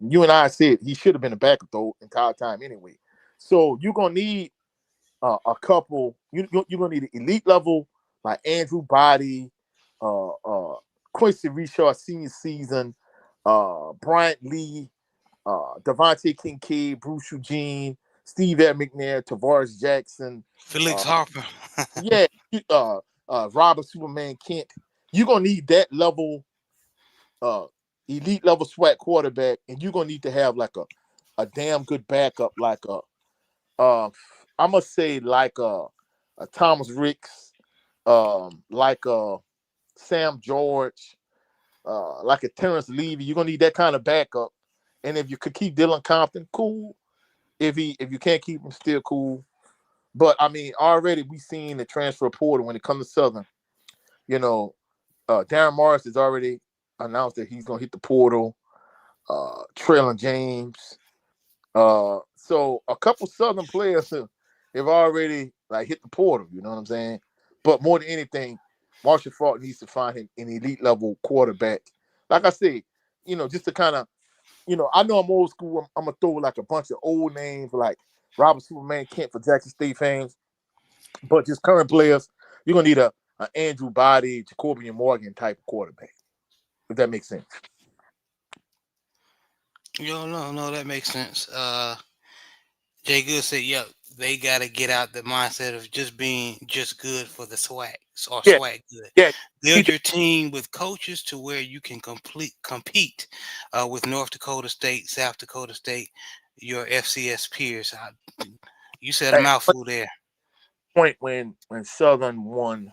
you and I said he should have been a backup the entire time anyway. So you're gonna need a couple. You're gonna need an elite level like Andrew Body, Quincy Richard senior season, Bryant Lee, Devontae Kincaid, Bruce Eugene, Steve Ed McNair, Tavares Jackson, Felix uh, Harper. yeah, Robert Superman Kent. You're gonna need that level, uh, elite level SWAT quarterback, and you're gonna need to have like a damn good backup, like I must say like a Thomas Ricks, like Sam George, like a Terrence Levy. You're gonna need that kind of backup. And if you could keep Dylan Compton, cool. If you can't keep him, still cool. But I mean, already we seen the transfer portal when it comes to Southern. You know, Darren Morris has already announced that he's gonna hit the portal. Traylon James. So a couple Southern players have already like hit the portal. You know what I'm saying? But more than anything, Marshall Faulk needs to find him an elite level quarterback. Like I said, just to kind of, I know I'm old school. I'm gonna throw like a bunch of old names like Robert Superman Kent for Jackson State fans, but just current players. You're gonna need a Andrew Body, Jacobian Morgan type of quarterback. If that makes sense. No, that makes sense. Jay Good said, "Yep, they got to get out the mindset of just being just good for the SWAC or Yeah, SWAC good. yeah. Build your team with coaches to where you can compete with North Dakota State, South Dakota State, your FCS peers. You said a At one mouthful there. point when Southern won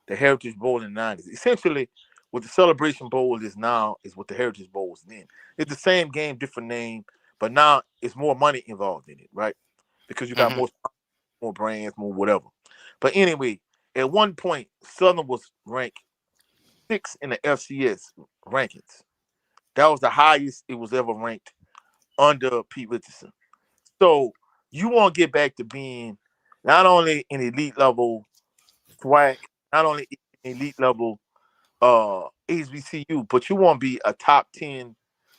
the Heritage Bowl in the 90s, essentially what the Celebration Bowl is now is what the Heritage Bowl was then. It's the same game, different name, but now it's more money involved in it, right? Because you got Hmm. more brands, more whatever. But anyway, at one point, Southern was ranked 6 in the FCS rankings. That was the highest it was ever ranked under Pete Richardson. So you want to get back to being not only an elite level SWAC, not only an elite level HBCU, but you want to be a top 10,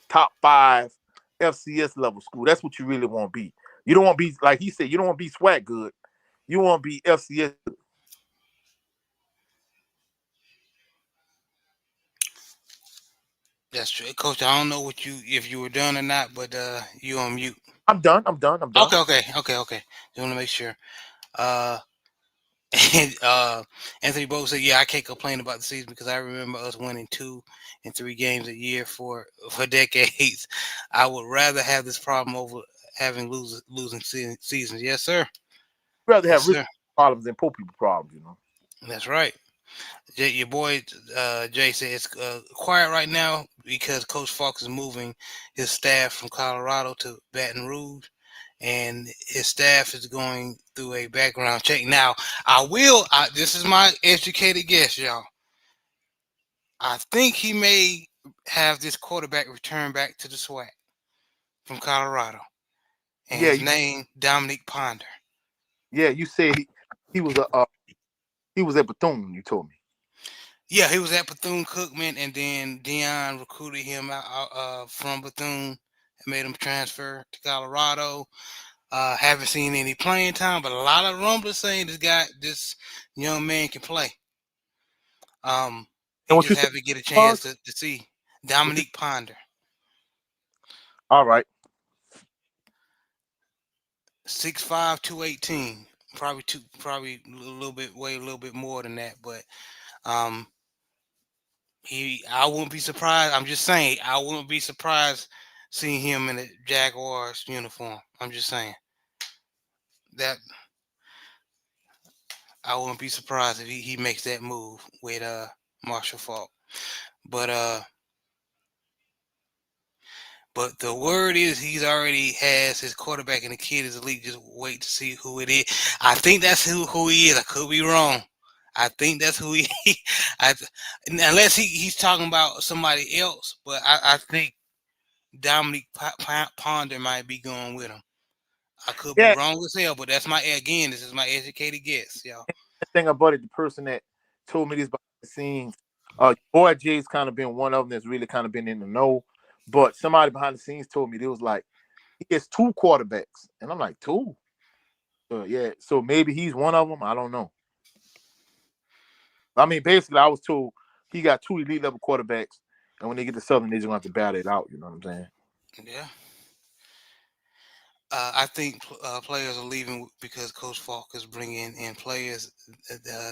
top 5 FCS level school. That's what you really want to be. You don't want to be, like he said, you don't want to be SWAC good. You want to be FCS. That's true, Coach. I don't know what you if you were done or not, but you on mute. I'm done. I'm done. I'm done. Okay. Just want to make sure. Uh, and Anthony Bo said, "Yeah, I can't complain about the season because I remember us winning 2 and 3 games a year for decades. I would rather have this problem over having losing seasons. Yes, sir. I'd rather Yes, have rich sir. problems than poor people problems, you know. That's right." Your boy Jay said it's quiet right now because Coach Faulk is moving his staff from Colorado to Baton Rouge, and his staff is going through a background check. Now, this is my educated guess, y'all. I think he may have this quarterback return back to the SWAC from Colorado, and Yeah, his name Dominic Ponder. you said he was he was at Bethune. You told me. Yeah, he was at Bethune Cookman, and then Dion recruited him out from Bethune and made him transfer to Colorado. Haven't seen any playing time, but a lot of rumblers saying this young man can play. And He what you just said haven't get a chance was to see what you Dominique Ponder, all right. 6'5", 218, probably a little bit more than that, but um, I wouldn't be surprised. I'm just saying, I wouldn't be surprised seeing him in a Jaguars uniform. I'm just saying that I wouldn't be surprised if he makes that move with Marshall Faulk. But the word is he's already has his quarterback and the kid is elite. Just wait to see who it is. I think that's who he is. I could be wrong. I think that's who he. I, unless he's talking about somebody else, but I think Dominic Ponder might be going with him. I could be Yeah, wrong as hell, but this is my educated guess, y'all. the thing about it, the person that told me this behind the scenes, boy Jay's kind of been one of them that's really kind of been in the know. But somebody behind the scenes told me it was like he gets 2 quarterbacks, and I'm like 2. Yeah, so maybe he's one of them. I don't know. I mean, basically, I was told he got 2 elite level quarterbacks, and when they get to Southern, they're just gonna have to battle it out. You know what I'm saying? Yeah. I think players are leaving because Coach Falk is bringing in players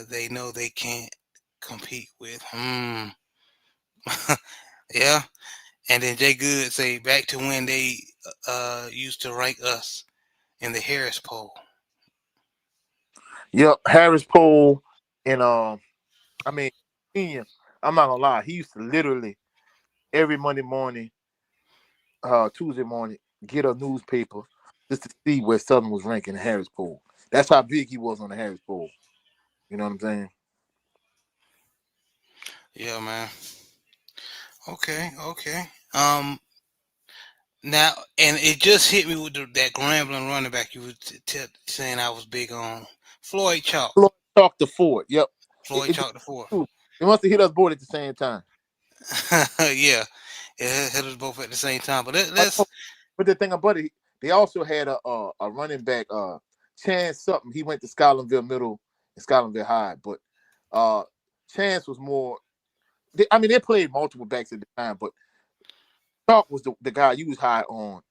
they know they can't compete with. Yeah. And then Jay Good say back to when they used to rank us in the Harris poll. Yep, Harris Poll, and I mean, senior. I'm not gonna lie, he used to literally every Monday morning, Tuesday morning, get a newspaper just to see where Southern was ranking the Harris Poll. That's how big he was on the Harris Poll. You know what I'm saying? Yeah, man. Okay. Um, Now, and it just hit me with that Grambling running back you were saying I was big on. Floyd Chalk. Floyd talked to Ford. Yep. Floyd Chalk the fourth. It must have hit us both at the same time. Yeah. It hit us both at the same time. But Oh, let's but the thing about it, they also had a running back, Chance something. He went to Scotlandville Middle and Scotlandville High, but Chance was more. They played multiple backs at the time, but Chalk was the guy you was high on.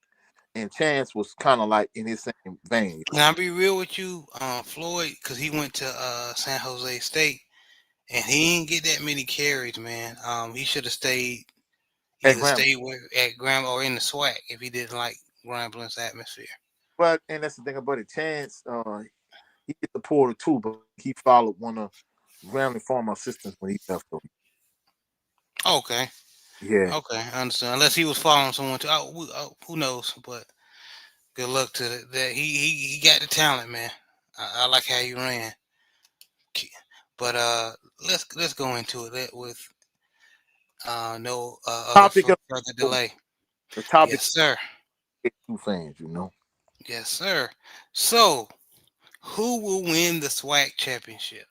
and Chance was kind of like in his same vein. Can I be real with you, Floyd? Because he went to San Jose State and he didn't get that many carries, man. He should have stayed At either Grambling. stayed at Graham or in the SWAC if he didn't like Grambling's atmosphere. But and that's the thing about it. Chance, he get the portal too, but he followed one of Grambling former assistants when he left. So Okay, yeah, okay, I understand. Unless he was following someone too. Who knows? But good luck to that. He got the talent, man. I like how he ran. But let's go into it with no other topic of further oh, delay. the topic Yes, sir. of two fans, you know. Yes, sir. So, who will win the SWAC championship?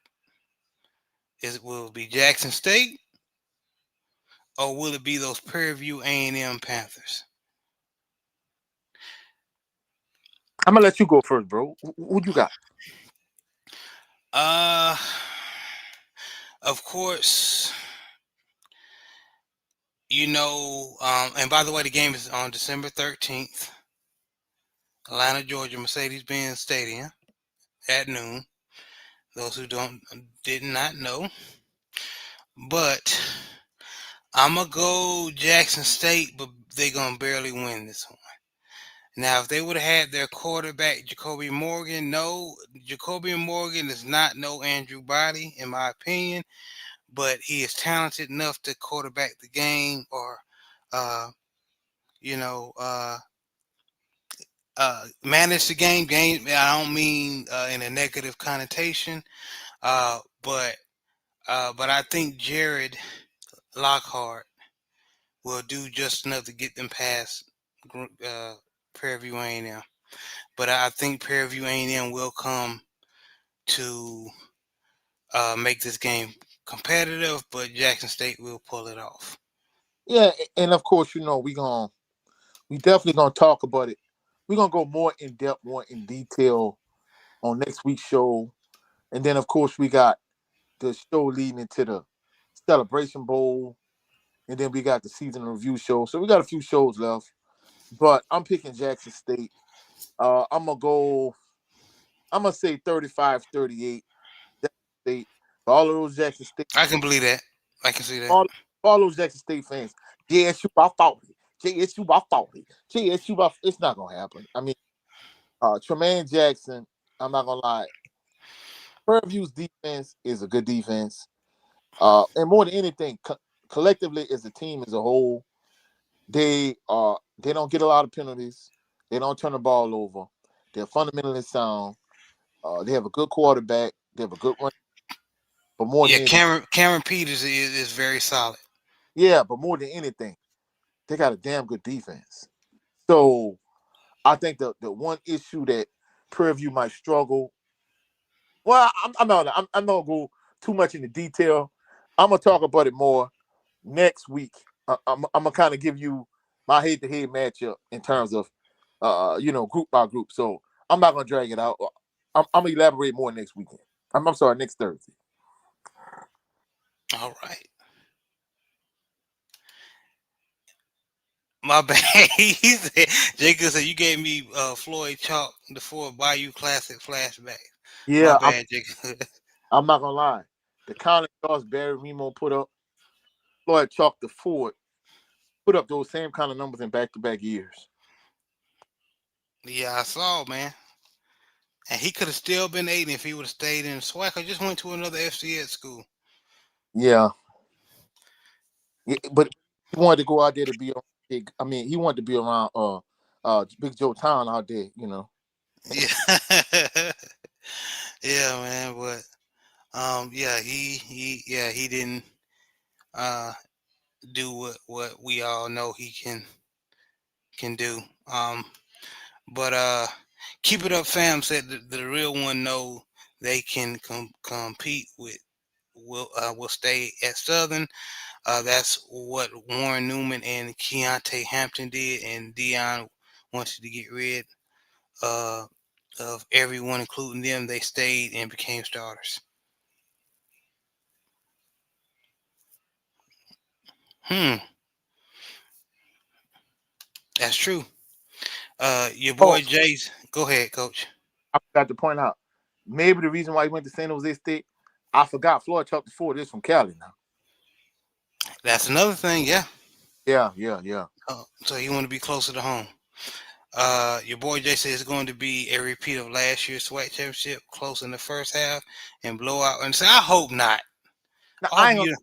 Will it be Jackson State or will it be those Prairie View A&M Panthers? I'm gonna let you go first, bro. Who you got? Uh, of course, and by the way, the game is on December 13th, Atlanta, Georgia, Mercedes-Benz Stadium at noon. Those who did not know, but I'm gonna go Jackson State, but they're gonna barely win this one. Now, if they would have had their quarterback Jacoby Morgan, no, Jacoby Morgan is not no Andrew Body, in my opinion, but he is talented enough to quarterback the game or, uh, you know, uh, manage the game. I don't mean in a negative connotation, but I think Jared Lockhart will do just enough to get them past uh, Prairie View A&M. But I think Prairie View A&M will come to make this game competitive, but Jackson State will pull it off. Yeah, and of course, you know, we definitely gonna talk about it. We're gonna go more in depth, more in detail on next week's show. And then of course we got the show leading into the Celebration Bowl. And then we got the season review show. So we got a few shows left. But I'm picking Jackson State. I'm gonna say 35-38. Jackson State. For all of those Jackson State, I can believe that. I can see that. all, all those Jackson State fans, JSU by 40. JSU by 40. JSU by it's not gonna happen. I mean, Tremaine Jackson, I'm not gonna lie. Prairie View's defense is a good defense. And more than anything, collectively as a team as a whole, they don't get a lot of penalties. They don't turn the ball over. They're fundamentally sound. They have a good quarterback. They have a good run. But more than Yeah, anything, Cameron Peters is very solid. yeah, but more than anything, they got a damn good defense. So I think the one issue that Prairie View might struggle. Well, I'm not gonna go too much into detail. I'm gonna talk about it more next week. I'm gonna kind of give you my head-to-head matchup in terms of group by group. So I'm not gonna drag it out. I'm gonna elaborate more next weekend. I'm sorry, next Thursday. All right. My bad. Jacob said you gave me Floyd Chalk before Bayou Classic flashback. My Yeah, bad, Jacob. I'm not gonna lie. The counting yards Barry Remo put up, Floyd Chalk the Ford put up those same kind of numbers in back-to-back years. Yeah, I saw, man. And he could have still been 8 if he would have stayed in SWAC or just went to another FCS school. Yeah, but he wanted to go out there to be on. I mean, he wanted to be around Big Joe Town out there. You know. Yeah. Yeah, man. But yeah, he didn't uh do what we all know he can do. But keep it up, fam. Said the real one know they can compete with. Will stay at Southern. That's what Warren Newman and Keontae Hampton did, and Dion wanted to get rid uh, of everyone, including them. They stayed and became starters. Hmm, that's true. Your Oh, boy Jay's. Go ahead, Coach. I forgot to point out. Maybe the reason why he went to San Jose State, I forgot Floyd Tucker Ford is from Cali now. That's another thing. Yeah. Yeah. So you want to be closer to home. Your boy Jay says it's going to be a repeat of last year's SWAC championship, close in the first half and blowout. And say, I hope not. Now I I hope ain't you.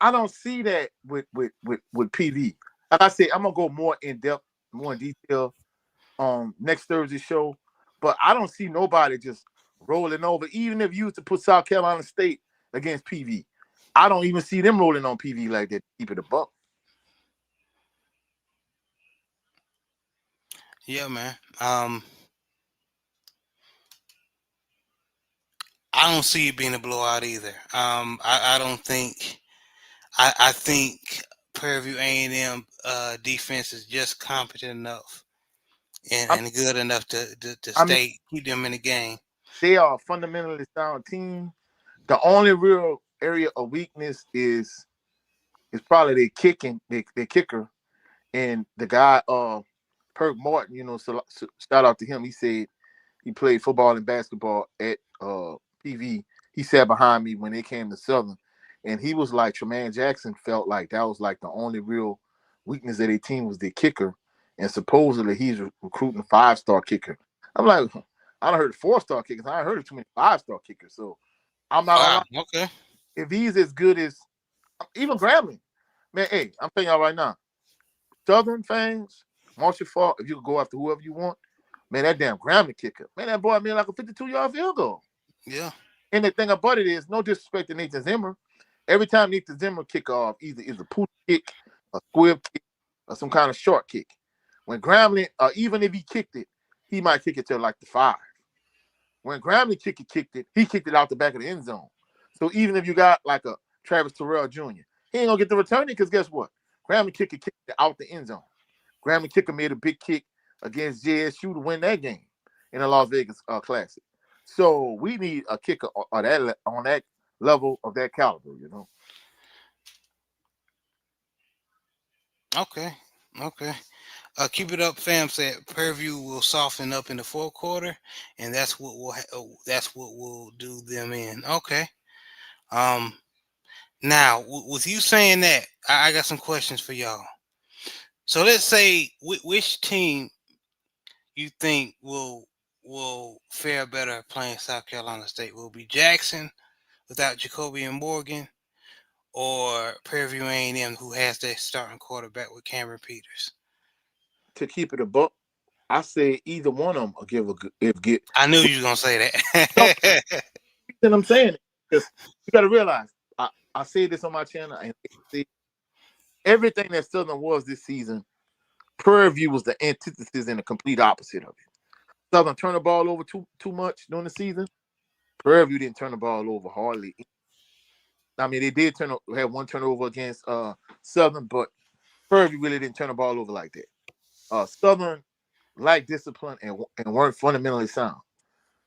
I don't see that with PV. Like I said, I'm gonna go more in depth, more in detail next Thursday show. But I don't see nobody just rolling over, even if you used to put South Carolina State against PV. I don't even see them rolling on PV like that. Keep it a buck. Yeah, man. I don't see it being a blowout either. I don't think. I think Prairie View A&M defense is just competent enough I, and good enough to I mean, stay keep them in the game. they are a fundamentally sound team. The only real area of weakness is probably their kicking, their kicker, and the guy Perk Martin. So shout out to him. He said he played football and basketball at PV. He sat behind me when they came to Southern, and he was like, Tremaine Jackson felt like that was like the only real weakness of their team was their kicker, and supposedly he's recruiting a 5-star kicker. I'm like, I don't heard 4-star kickers. I ain't heard of too many 5-star kickers. So I'm not gonna Wow. lie. Okay. If he's as good as even Grambling, man, hey, I'm telling y'all right now, Southern fans, Marshall Faulk, if you could go after whoever you want, man, that damn Grambling kicker, man, that boy made like a 52-yard field goal. Yeah. And the thing about it is, no disrespect to Nathan Zimmer, every time Nathan Zimmer kick off, either is a poop kick, a squib kick, or some kind of short kick. When Grambling, even if he kicked it, he might kick it to like the 5. When Grambling kicked it, he kicked it out the back of the end zone. So even if you got like a Travis Terrell Jr., he ain't gonna get the return it because guess what? Grambling kicked it out the end zone. Grambling kicker made a big kick against JSU to win that game in the Las Vegas Classic. So we need a kicker on that level of that caliber. Okay. Okay. Keep it up, fam. Said Prairie View will soften up in the fourth quarter, and that's what will do them in. Okay. Um. Now, with you saying that, I got some questions for y'all. So let's say which team you think will fare better playing South Carolina State? Will it be Jackson without Jacoby and Morgan, or Prairie View A&M who has their starting quarterback with Cameron Peters? To keep it a buck, I say either one of them will give a good if get. I knew you was gonna say No, that. reason I'm saying it because you got to realize I say this on my channel and see everything that Southern was this season. Prairie View was the antithesis and the complete opposite of it. Southern turned the ball over too much during the season. Prairie View didn't turn the ball over hardly. I mean, they did have one turnover against Southern, but Prairie View really didn't turn the ball over like that. Southern lacked discipline and weren't fundamentally sound.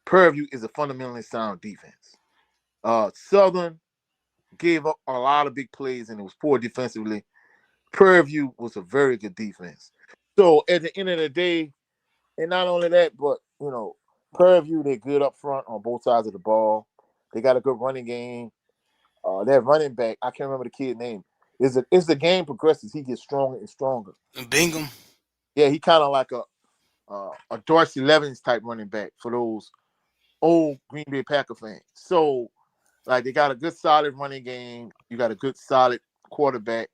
Prairie View is a fundamentally sound defense. Southern gave up a lot of big plays and it was poor defensively. Prairie View was a very good defense. So at the end of the day, and not only that, but Prairie View, they're good up front on both sides of the ball. They got a good running game. That running back, I can't remember the kid's name. As the game progresses, he gets stronger and stronger. Bingham. Yeah, he kind of like a Dorsey Levens type running back for those old Green Bay Packer fans. So, like, they got a good solid running game. You got a good solid quarterback.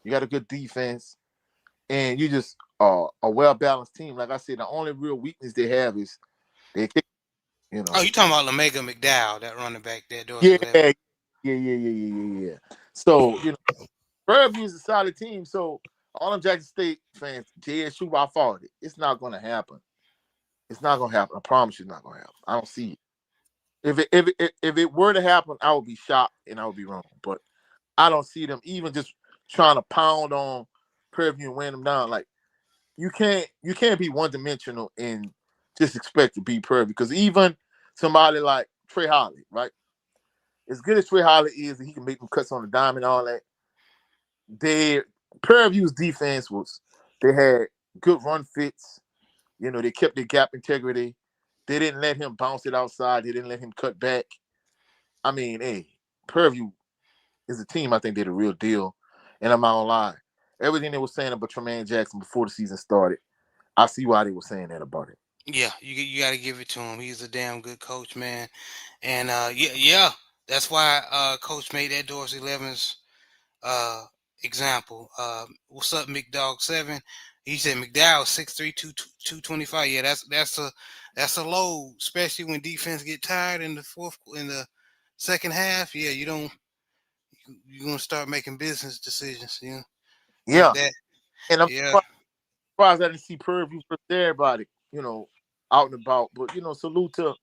You got a good defense, and you just a well balanced team. Like I said, the only real weakness they have is they kick. You Oh, know. you talking about Lamega McDowell, that running back there, Yeah, Dorsey Levin. yeah. So Prairie View is a solid team. So all them Jackson State fans, JSU, I followed it. It's not going to happen. It's not going to happen. I promise you, it's not going to happen. I don't see it. If it were to happen, I would be shocked and I would be wrong. But I don't see them even just trying to pound on Prairie View and wear them down. Like you can't be one dimensional and just expect to beat Prairie View because even somebody like Trey Holly, right? As good as Trey Holly is, and he can make them cuts on the dime and all that. Prairie View's defense they had good run fits. You know, they kept their gap integrity. They didn't let him bounce it outside. They didn't let him cut back. I mean, hey, Prairie View is a team. I think they're the real deal. And I'm not gonna lie. Everything they were saying about Tremaine Jackson before the season started, I see why they were saying that about it. Yeah, you got to give it to him. He's a damn good coach, man. And yeah, that's why Coach made that Dorsey Levens example. What's up, McDog 7? He said McDowell 6'3", 225. Yeah, that's a load, especially when defense get tired in the second half. Yeah, you're gonna start making business decisions. You know, like Yeah. that. And I'm Yeah, surprised I didn't see Prairie View for everybody, out and about. But salute to,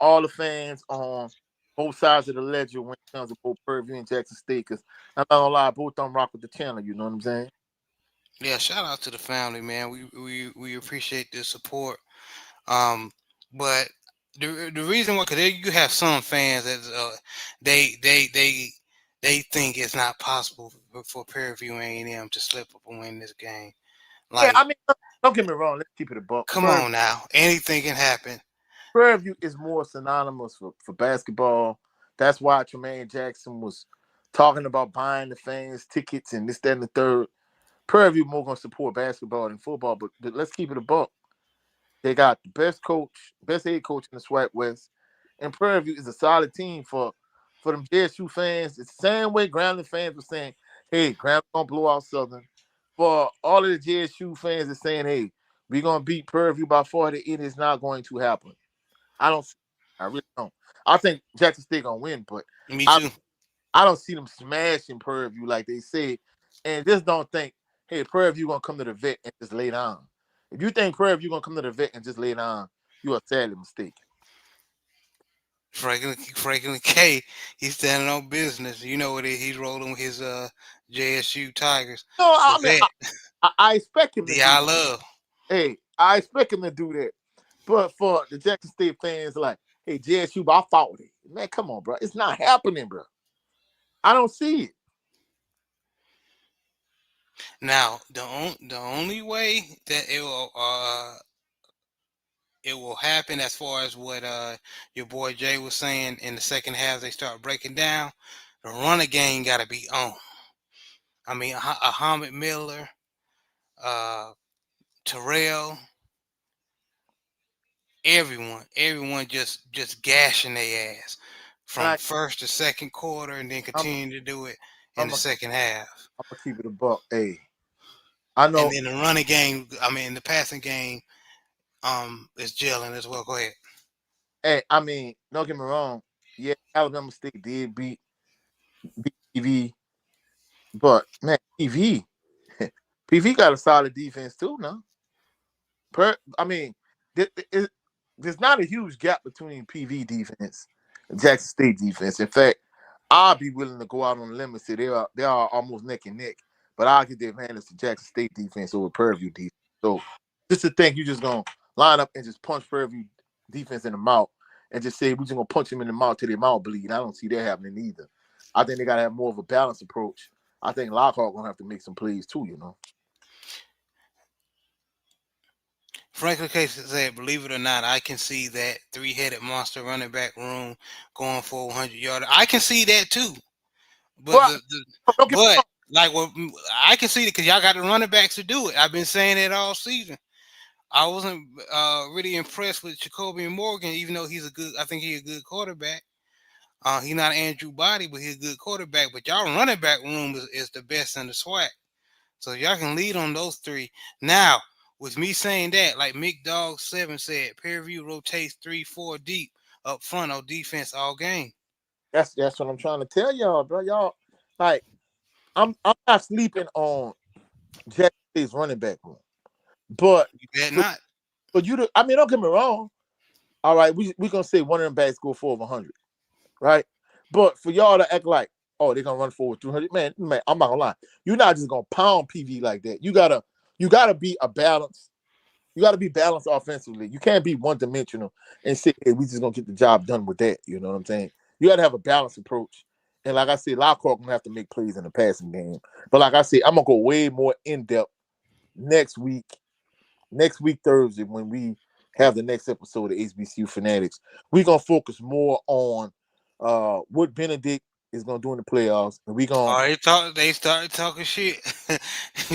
all the fans on both sides of the ledger when it comes to both Prairie View and Jackson State. Because I'm not gonna lie, both of them rock with the channel. You know what I'm saying? yeah. Shout out to the family, man. We appreciate the support. Um, but the reason why, because you have some fans that they they they they think it's not possible for Prairie View A&M to slip up and win this game. Yeah, Like, I mean, don't get me wrong. Let's keep it a buck. come on now, anything can happen. Prairie View is more synonymous for basketball. That's why Tremaine Jackson was talking about buying the fans tickets and this, that, and the third. Prairie View more gonna support basketball than football, but let's keep it a buck. They got the best coach, best head coach in the SWAC West, and Prairie View is a solid team for them JSU fans. It's the same way Grambling fans were saying, "Hey, Grambling gonna blow out Southern." For all of the JSU fans are saying, "Hey, we're gonna beat Prairie View by 40." It is not going to happen. I don't. I really don't. I think Jackson State gonna win, but Me I too. I don't see them smashing Prairie View like they said, and just don't think, hey, Prairie View gonna come to the vet and just lay down. If you think Prairie View gonna come to the vet and just lay down, you are sadly mistaken. Franklin K. He's standing on business. You know what? He's rolling with his JSU Tigers. No, So I mean, that I expect him to the do I that. love. Hey, I expect him to do that. But for the Jackson State fans, like, hey, JSU, I fought it. Man, come on, bro. It's not happening, bro. I don't see it. Now the only way that it will happen, as far as what your boy Jay was saying, in the second half they start breaking down. The running game got to be on. I mean, Ahmed Miller, uh, Terrell, everyone just gashing their ass from Like, first to second quarter, and then I'm, continue to do it in I'm, the I'm second half. gonna keep it a buck. Hey, I And know. then the running game, I mean, the passing game, is gelling as well. Go ahead. Hey, I mean, don't get me wrong. Yeah, Alabama State did beat PV, but man, PV got a solid defense too. Now, I mean, there's not a huge gap between PV defense and Jackson State defense. In fact, I'll be willing to go out on a limb and say they are almost neck and neck. But I'll give the advantage to Jackson State defense over Prairie View defense. So just to think you just gonna line up and just punch Prairie View defense in the mouth and just say we're just gonna punch them in the mouth till their mouth bleed. I don't see that happening either. I think they gotta have more of a balanced approach. I think Lockhart gonna have to make some plays too. Franklin Case said, believe it or not, I can see that three-headed monster running back room going for 100 yards. I can see that too. But But don't get me but wrong. like, well, I can see it because y'all got the running backs to do it. I've been saying it all season. I wasn't really impressed with Jacoby Morgan, even though I think he's a good quarterback. He's not Andrew Body, but he's a good quarterback. But y'all running back room is the best in the SWAC. So y'all can lead on those three. Now, with me saying that, like McDog 7 said, Prairie View rotates 3-4 deep up front on defense all game. That's what I'm trying to tell y'all, bro. Y'all like I'm not sleeping on Jackson State's running back room. But You bet for, not. for you to, I mean, don't get me wrong. All right, we gonna say one of them backs go for over 100, right? But for y'all to act like, oh, they're gonna run forward 200, man, I'm not gonna lie. You're not just gonna pound PV like that. You gotta be a balance. You gotta be balanced offensively. You can't be one dimensional and say, hey, we just gonna get the job done with that. You know what I'm saying? You gotta have a balanced approach. And like I said, Lockhart gonna have to make plays in the passing game. But like I said, I'm gonna go way more in depth next week next week Thursday when we have the next episode of HBCU Fanatics, we're gonna focus more on what Benedict is gonna do in the playoffs, and we gonna Oh, they started talking shit.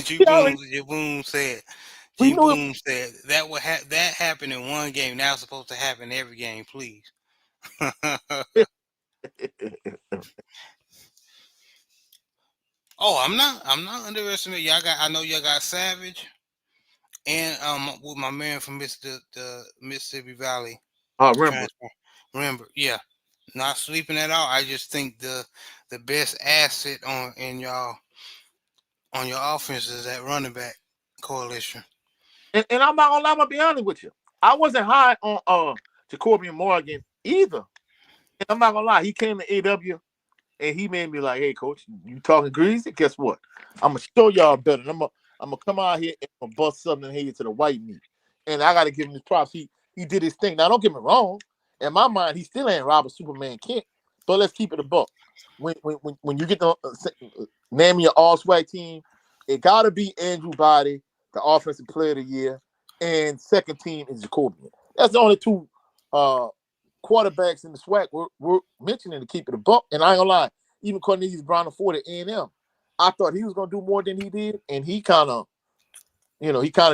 G we already Boom, G Boom said. we G knew it. Boom said that happened in one game. Now it's supposed to happen every game, please. Oh, I'm not underestimating y'all. I know y'all got Savage and with my man from the Mississippi Valley Remember. transfer. Remember, yeah, not sleeping at all. I just think the best asset on your offense is that running back coalition. And I'm not gonna lie, I'm gonna be honest with you. I wasn't high on Jacoby Morgan either. And I'm not gonna lie, he came to AW and he made me like, hey coach, you talking greasy? Guess what? I'm gonna show y'all better. I'm gonna come out here and I'm gonna bust something head to the white meat. And I gotta give him his props. He did his thing. Now don't get me wrong. In my mind, he still ain't Robert Superman Kent. But let's keep it a buck. When you get the name your all SWAC team, it gotta be Andrew Body, the offensive player of the year, and second team is Jacoby. That's the only two quarterbacks in the SWAC we're mentioning to keep it a buck. And I ain't gonna lie, even Cornelius Brown Ford at A&M, I thought he was gonna do more than he did, and he kind of,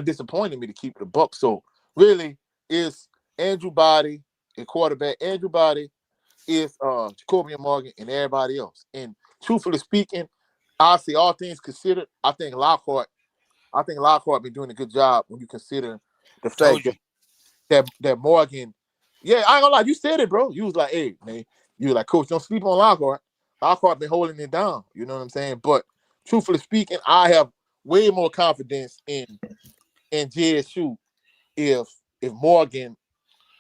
disappointed me to keep it a buck. So really, it's Andrew Body and quarterback. Andrew Body is Jacoby Morgan and everybody else. And truthfully speaking, I see all things considered, I think Lockhart been doing a good job when you consider the fact Told that you. Morgan, yeah, I ain't gonna lie, you said it, bro. You was like, hey, man, you were like, coach, don't sleep on Lockhart. Lockhart been holding it down. You know what I'm saying? But truthfully speaking, I have way more confidence in JSU if Morgan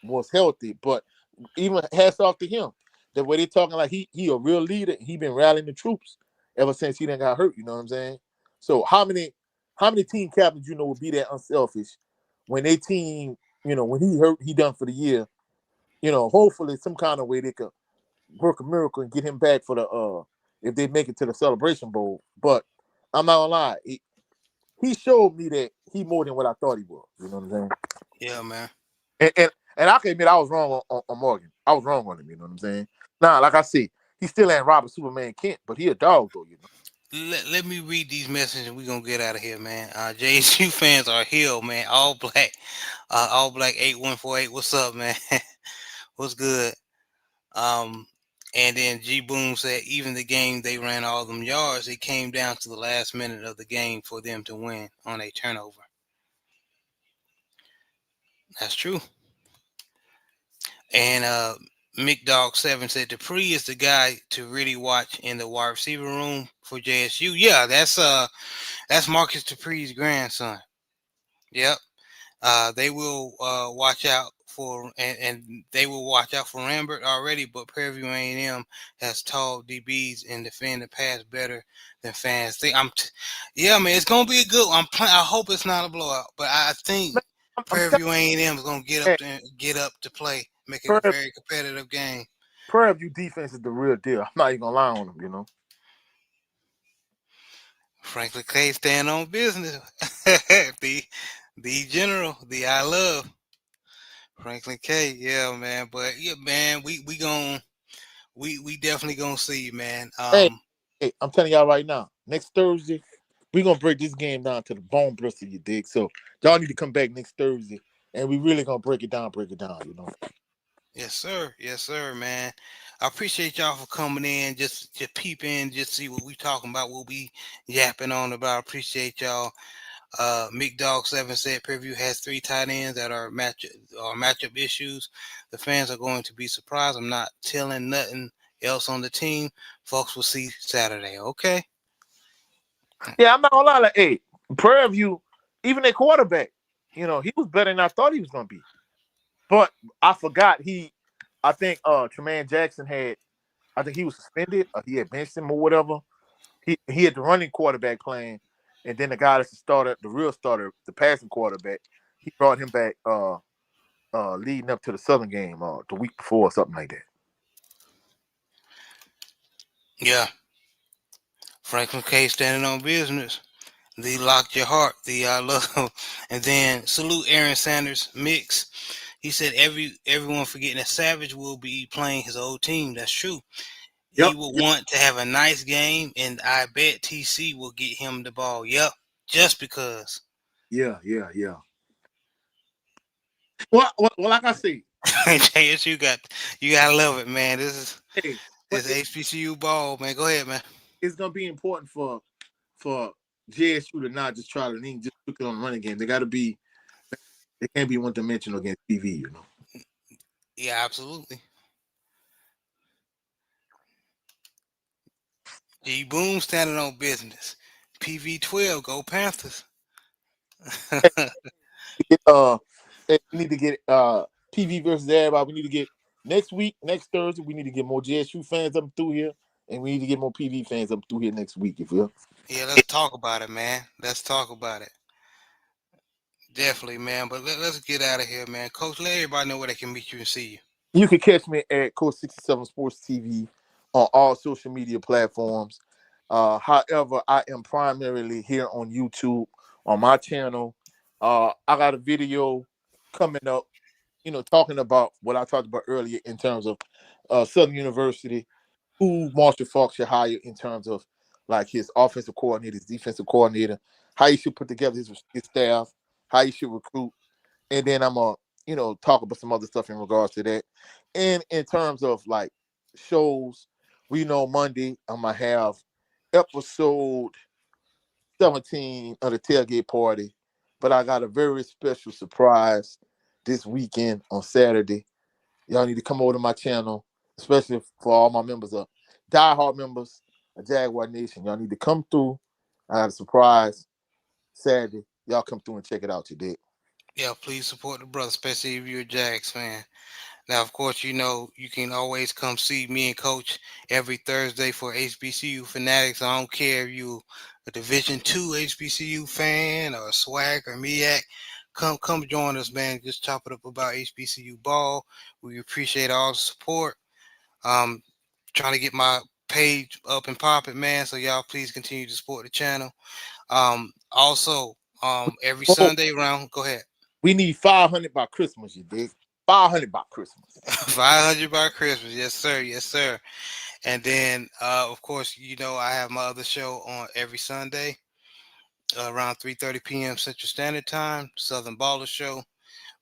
was healthy. But even hats off to him. The way they talking like he a real leader. He been rallying the troops ever since he done got hurt. You know what I'm saying? So how many team captains would be that unselfish when they team, when he hurt, he done for the year. Hopefully some kind of way they could work a miracle and get him back for the if they make it to the Celebration Bowl. But I'm not gonna lie, he showed me that he more than what I thought he was. You know what I'm saying? Yeah, man. And I can admit I was wrong on Morgan. I was wrong on him. You know what I'm saying? Nah, like I said, he still ain't Robert Superman Kent, but he a dog though. Let me read these messages and we're gonna get out of here, man. JSU fans are healed, man. All black 8148. What's up, man? What's good? Um and then G Boom said even the game they ran all them yards, it came down to the last minute of the game for them to win on a turnover. That's true. And McDog7 said Dupree is the guy to really watch in the wide receiver room for JSU. Yeah, that's Marcus Dupree's grandson. Yep. They will watch out for and they will watch out for Rambert already, but Prairie View A&M has tall DBs and defend the pass better than fans think. Yeah, man, it's gonna be a good one. I hope it's not a blowout, but I think Man, I'm Prairie telling View A&M is gonna you, get up to play, make it a Prairie, very competitive game. Prairie View defense is the real deal. I'm not even gonna lie on him. Franklin K stand on business. the general, the I love Franklin K. Yeah, man. But yeah, man, we definitely gonna see, man. Hey, hey, I'm telling y'all right now, next Thursday, we're gonna break this game down to the bone bristle, you dig? So y'all need to come back next Thursday and we really gonna break it down. Yes, sir, man. I appreciate y'all for coming in, just peep in, just see what we talking about, what we yapping on about. I appreciate y'all. McDog7 said Preview has 3 tight ends that are matchup issues. The fans are going to be surprised. I'm not telling nothing else on the team. Folks will see Saturday. Okay. Yeah, I'm not gonna lie, like, hey, Prairie View, even their quarterback, he was better than I thought he was gonna be. But I forgot I think Tremaine Jackson I think he was suspended or he had benched him or whatever. He had the running quarterback playing, and then the guy that's the starter, the real starter, the passing quarterback, he brought him back leading up to the Southern game the week before or something like that. Yeah. Franklin K standing on business. The locked your heart. The I love. And then salute Aaron Sanders Mix. He said everyone forgetting that Savage will be playing his old team. That's true. He Yep. will want to have a nice game, and I bet TC will get him the ball. Yep, just because. Yeah. Well, like I say, JSU you gotta love it, man. hey, but this HBCU ball, man. Go ahead, man. it's gonna be important for JSU to not just try to lean just strictly on the running game. They got to be. They can't be one dimensional against TV. Yeah, absolutely. G Boom standing on business. PV12, go Panthers. Get, we need to get PV versus everybody. We need to get next week, next Thursday. We need to get more JSU fans up through here, and we need to get more PV fans up through here next week. If you Yeah, let's talk about it, man. Let's talk about it. Definitely, man. But let's get out of here, man. Coach, let everybody know where they can meet you and see you. You can catch me at Coach 67 Sports TV on all social media platforms. However, I am primarily here on YouTube on my channel. I got a video coming up, talking about what I talked about earlier in terms of Southern University, who Marshall Faulk should hire in terms of like his offensive coordinator, his defensive coordinator, how he should put together his staff, how he should recruit, and then I'm gonna talk about some other stuff in regards to that. And in terms of like shows, we know Monday I'm gonna have episode 17 of the tailgate party, but I got a very special surprise this weekend on Saturday. Y'all need to come over to my channel, especially for all my members of diehard members of Jaguar Nation. Y'all need to come through. I got a surprise Saturday. Y'all come through and check it out today. Yeah, please support the brother, especially if you're a Jags fan. Now, of course, you can always come see me and Coach every Thursday for HBCU Fanatics. I don't care if you a Division Two HBCU fan or a SWAC or MEAC. Come join us, man. Just chop it up about HBCU ball. We appreciate all the support. Um, Trying to get my page up and popping, man. So y'all please continue to support the channel. Also, every Whoa, Sunday around, go ahead. we need 500 by Christmas, you dig? 500 by Christmas. 500 by Christmas, yes sir, yes sir. And then, of course, I have my other show on every Sunday around 3:30 p.m. Central Standard Time, Southern Baller Show.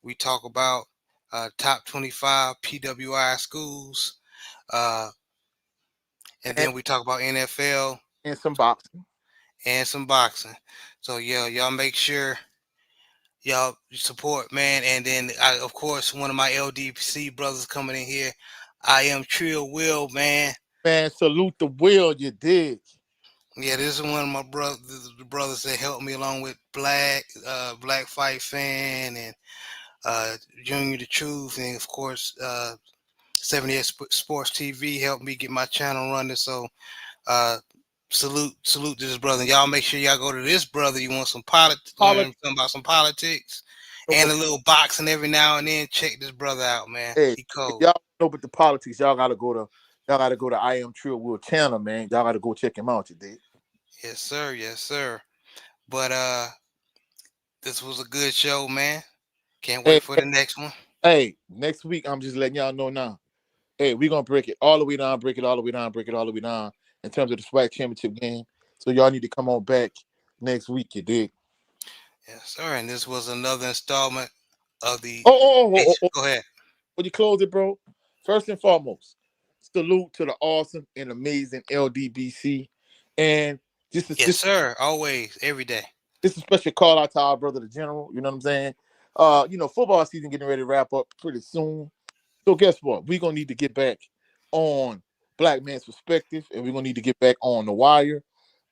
We talk about top 25 PWI schools, uh, and And, then we talk about NFL and some boxing. and some boxing. So yeah, y'all make sure y'all support, man. And then, of course, one of my LDC brothers coming in here. I am Trill Will, man. Man, salute the will, you dig. Yeah, this is one of my brothers, the brothers that helped me along with Black Fight Fan and Junior the Truth, and of course 78 Sports TV helped me get my channel running. So uh, salute to this brother. Y'all make sure y'all go to this brother. You want some learn Politics. something about some politics and a little boxing every now and then. Check this brother out, man. Hey, He if cold. y'all know about the politics, y'all gotta go to I Am Trill Will channel, man. Y'all gotta go check him out, you dig. Yes, sir. Yes, sir. But this was a good show, man. Can't Hey, wait for the next one. hey, next week I'm just letting y'all know now. Hey, we're gonna break it all the way down, break it all the way down, break it all the way down in terms of the SWAC championship game. So y'all need to come on back next week, you dig? Yes, sir. And this was another installment of the. Go ahead. When you close it, bro, first and foremost, salute to the awesome and amazing LDBC. And just Yes, just sir. Always, every day. just a special call out to our brother the general, you know what I'm saying? Football season getting ready to wrap up pretty soon. So guess what? We're gonna need to get back on Black Man's Perspective, and we're gonna need to get back on the wire.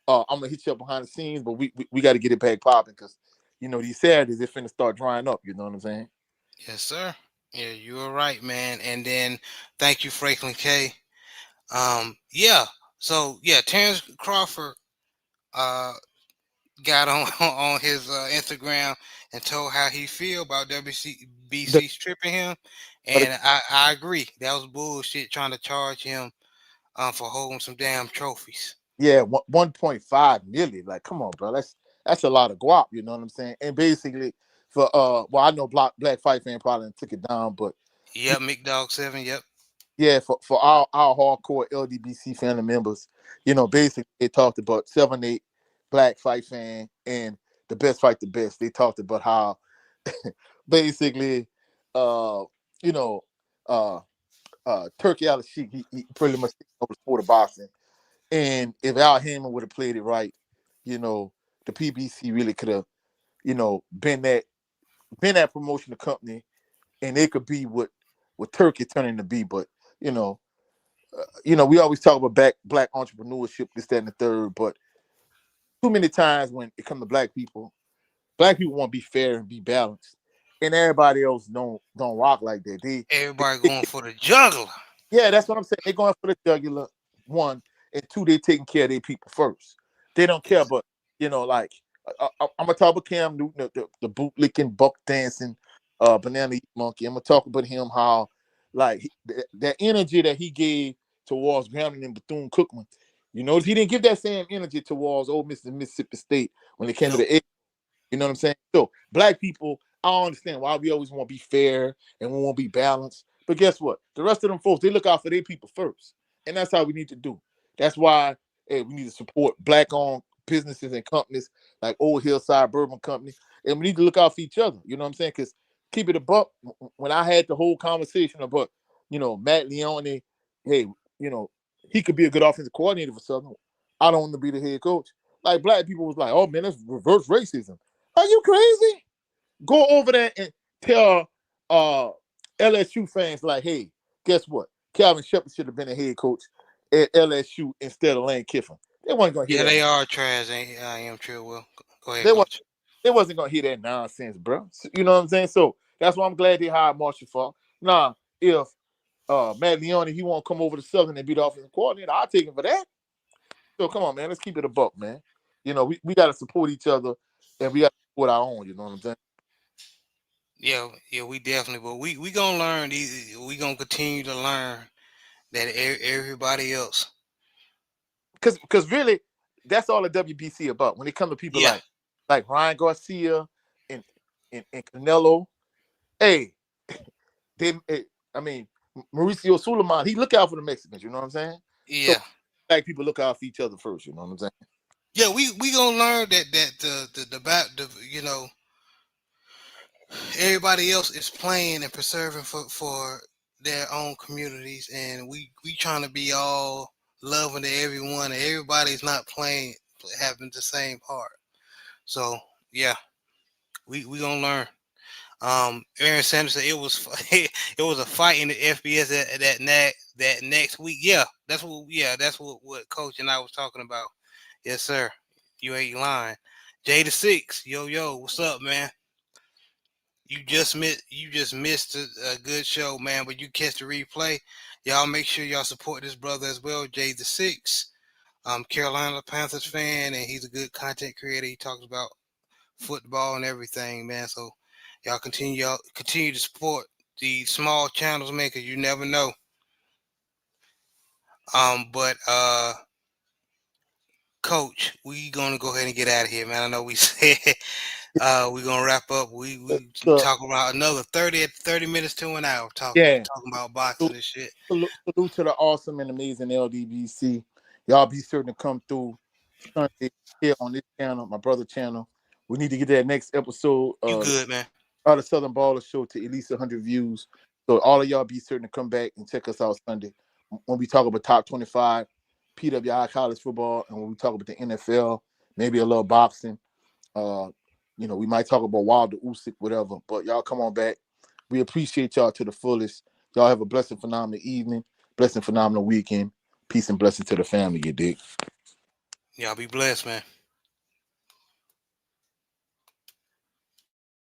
I'm gonna hit you up behind the scenes, but we got to get it back popping because these Saturdays they're finna start drying up. You know what I'm saying? Yes, sir. Yeah, you were right, man. And then thank you, Franklin K. Yeah. So yeah, Terrence Crawford uh got on on his Instagram and told how he feel about The, WCBC stripping him, the, and I agree. That was bullshit trying to charge him for holding some damn trophies. yeah, 1.5 million. Like, come on, bro. That's a lot of guap. You know what I'm saying? And basically, for well, I know Black Fight Fan probably took it down, but Yep, McDog 7. Yep. yeah, for our hardcore LDBC family members, basically they talked about 7-8 Black Fight Fan and the best fight the best. They talked about how basically uh you know uh Turkey Al Sheik, he pretty much over the sport of boxing. And if Al Hammond would have played it right, the PBC really could have, been that promotional company, and it could be what Turkey turning to be. But you know, we always talk about black entrepreneurship, this, that, and the third. But too many times when it comes to black people want to be fair and be balanced, and everybody else don't rock like that. Everybody going for the juggler. Yeah, that's what I'm saying. They're going for the jugular, one, and two, they taking care of their people first. They don't care, but like I'm gonna talk about Cam Newton, the bootlicking, buck dancing, banana monkey. I'm gonna talk about him, how like that energy that he gave towards Grambling and Bethune-Cookman. He didn't give that same energy towards Ole Miss and Mississippi State when it came to the egg. You know what I'm saying? So black people, I don't understand why we always want to be fair and we want to be balanced. But guess what? The rest of them folks, they look out for their people first. And that's how we need to do. That's why we need to support black-owned businesses and companies like Old Hillside Bourbon Company. And we need to look out for each other. You know what I'm saying? Because keep it a buck, when I had the whole conversation about, Matt Leone, hey, he could be a good offensive coordinator for Southern. I don't want to be the head coach. Like, black people was like, oh, man, that's reverse racism. Are you crazy? Go over there and tell LSU fans, like, hey, guess what? Calvin Shepard should have been a head coach at LSU instead of Lane Kiffin. They wasn't going to hear that. Yeah, they are trash. I am true. Well, go ahead, They, coach. they wasn't going to hear that nonsense, bro. You know what I'm saying? So that's why I'm glad they hired Marshall Faulk. Now, if Matt Leone, he won't come over to Southern and be the offensive coordinator, I'll take him for that. So come on, man. Let's keep it a buck, man. We got to support each other, and we got to support our own. You know what I'm saying? Yeah, we definitely. But we gonna learn. We gonna continue to learn that everybody else. Because really, that's all the WBC about. When it comes to people like Ryan Garcia and Canelo, hey, I mean, Mauricio Suleiman, he look out for the Mexicans. You know what I'm saying? Yeah. So, black people look out for each other first. You know what I'm saying? Yeah, we gonna learn that everybody else is playing and preserving for their own communities, and we trying to be all loving to everyone, and everybody's not having the same heart. So yeah, we gonna learn. Aaron Sanders said it was it was a fight in the FBS that next week. Yeah, that's what Coach and I was talking about. Yes, sir. You ain't lying. J6, yo, what's up, man? You just missed a good show, man. But you catch the replay. Y'all make sure y'all support this brother as well, J6. Carolina Panthers fan, and he's a good content creator. He talks about football and everything, man. So y'all continue to support the small channels, man, because you never know. But Coach, we gonna go ahead and get out of here, man. I know we said we're gonna wrap up. We talk about another 30 minutes to an hour talking about boxing and shit. Salute to the awesome and amazing LDBC. Y'all be certain to come through Sunday here on this channel, my brother channel. We need to get that next episode You good, man? Of the Southern Baller Show to at least 100 views. So all of y'all be certain to come back and check us out Sunday when we talk about top 25 PWI college football, and when we talk about the NFL, maybe a little boxing. We might talk about Wilder, Usyk, whatever. But y'all come on back. We appreciate y'all to the fullest. Y'all have a blessed, phenomenal evening, blessed, phenomenal weekend. Peace and blessing to the family, you dig? Y'all be blessed, man.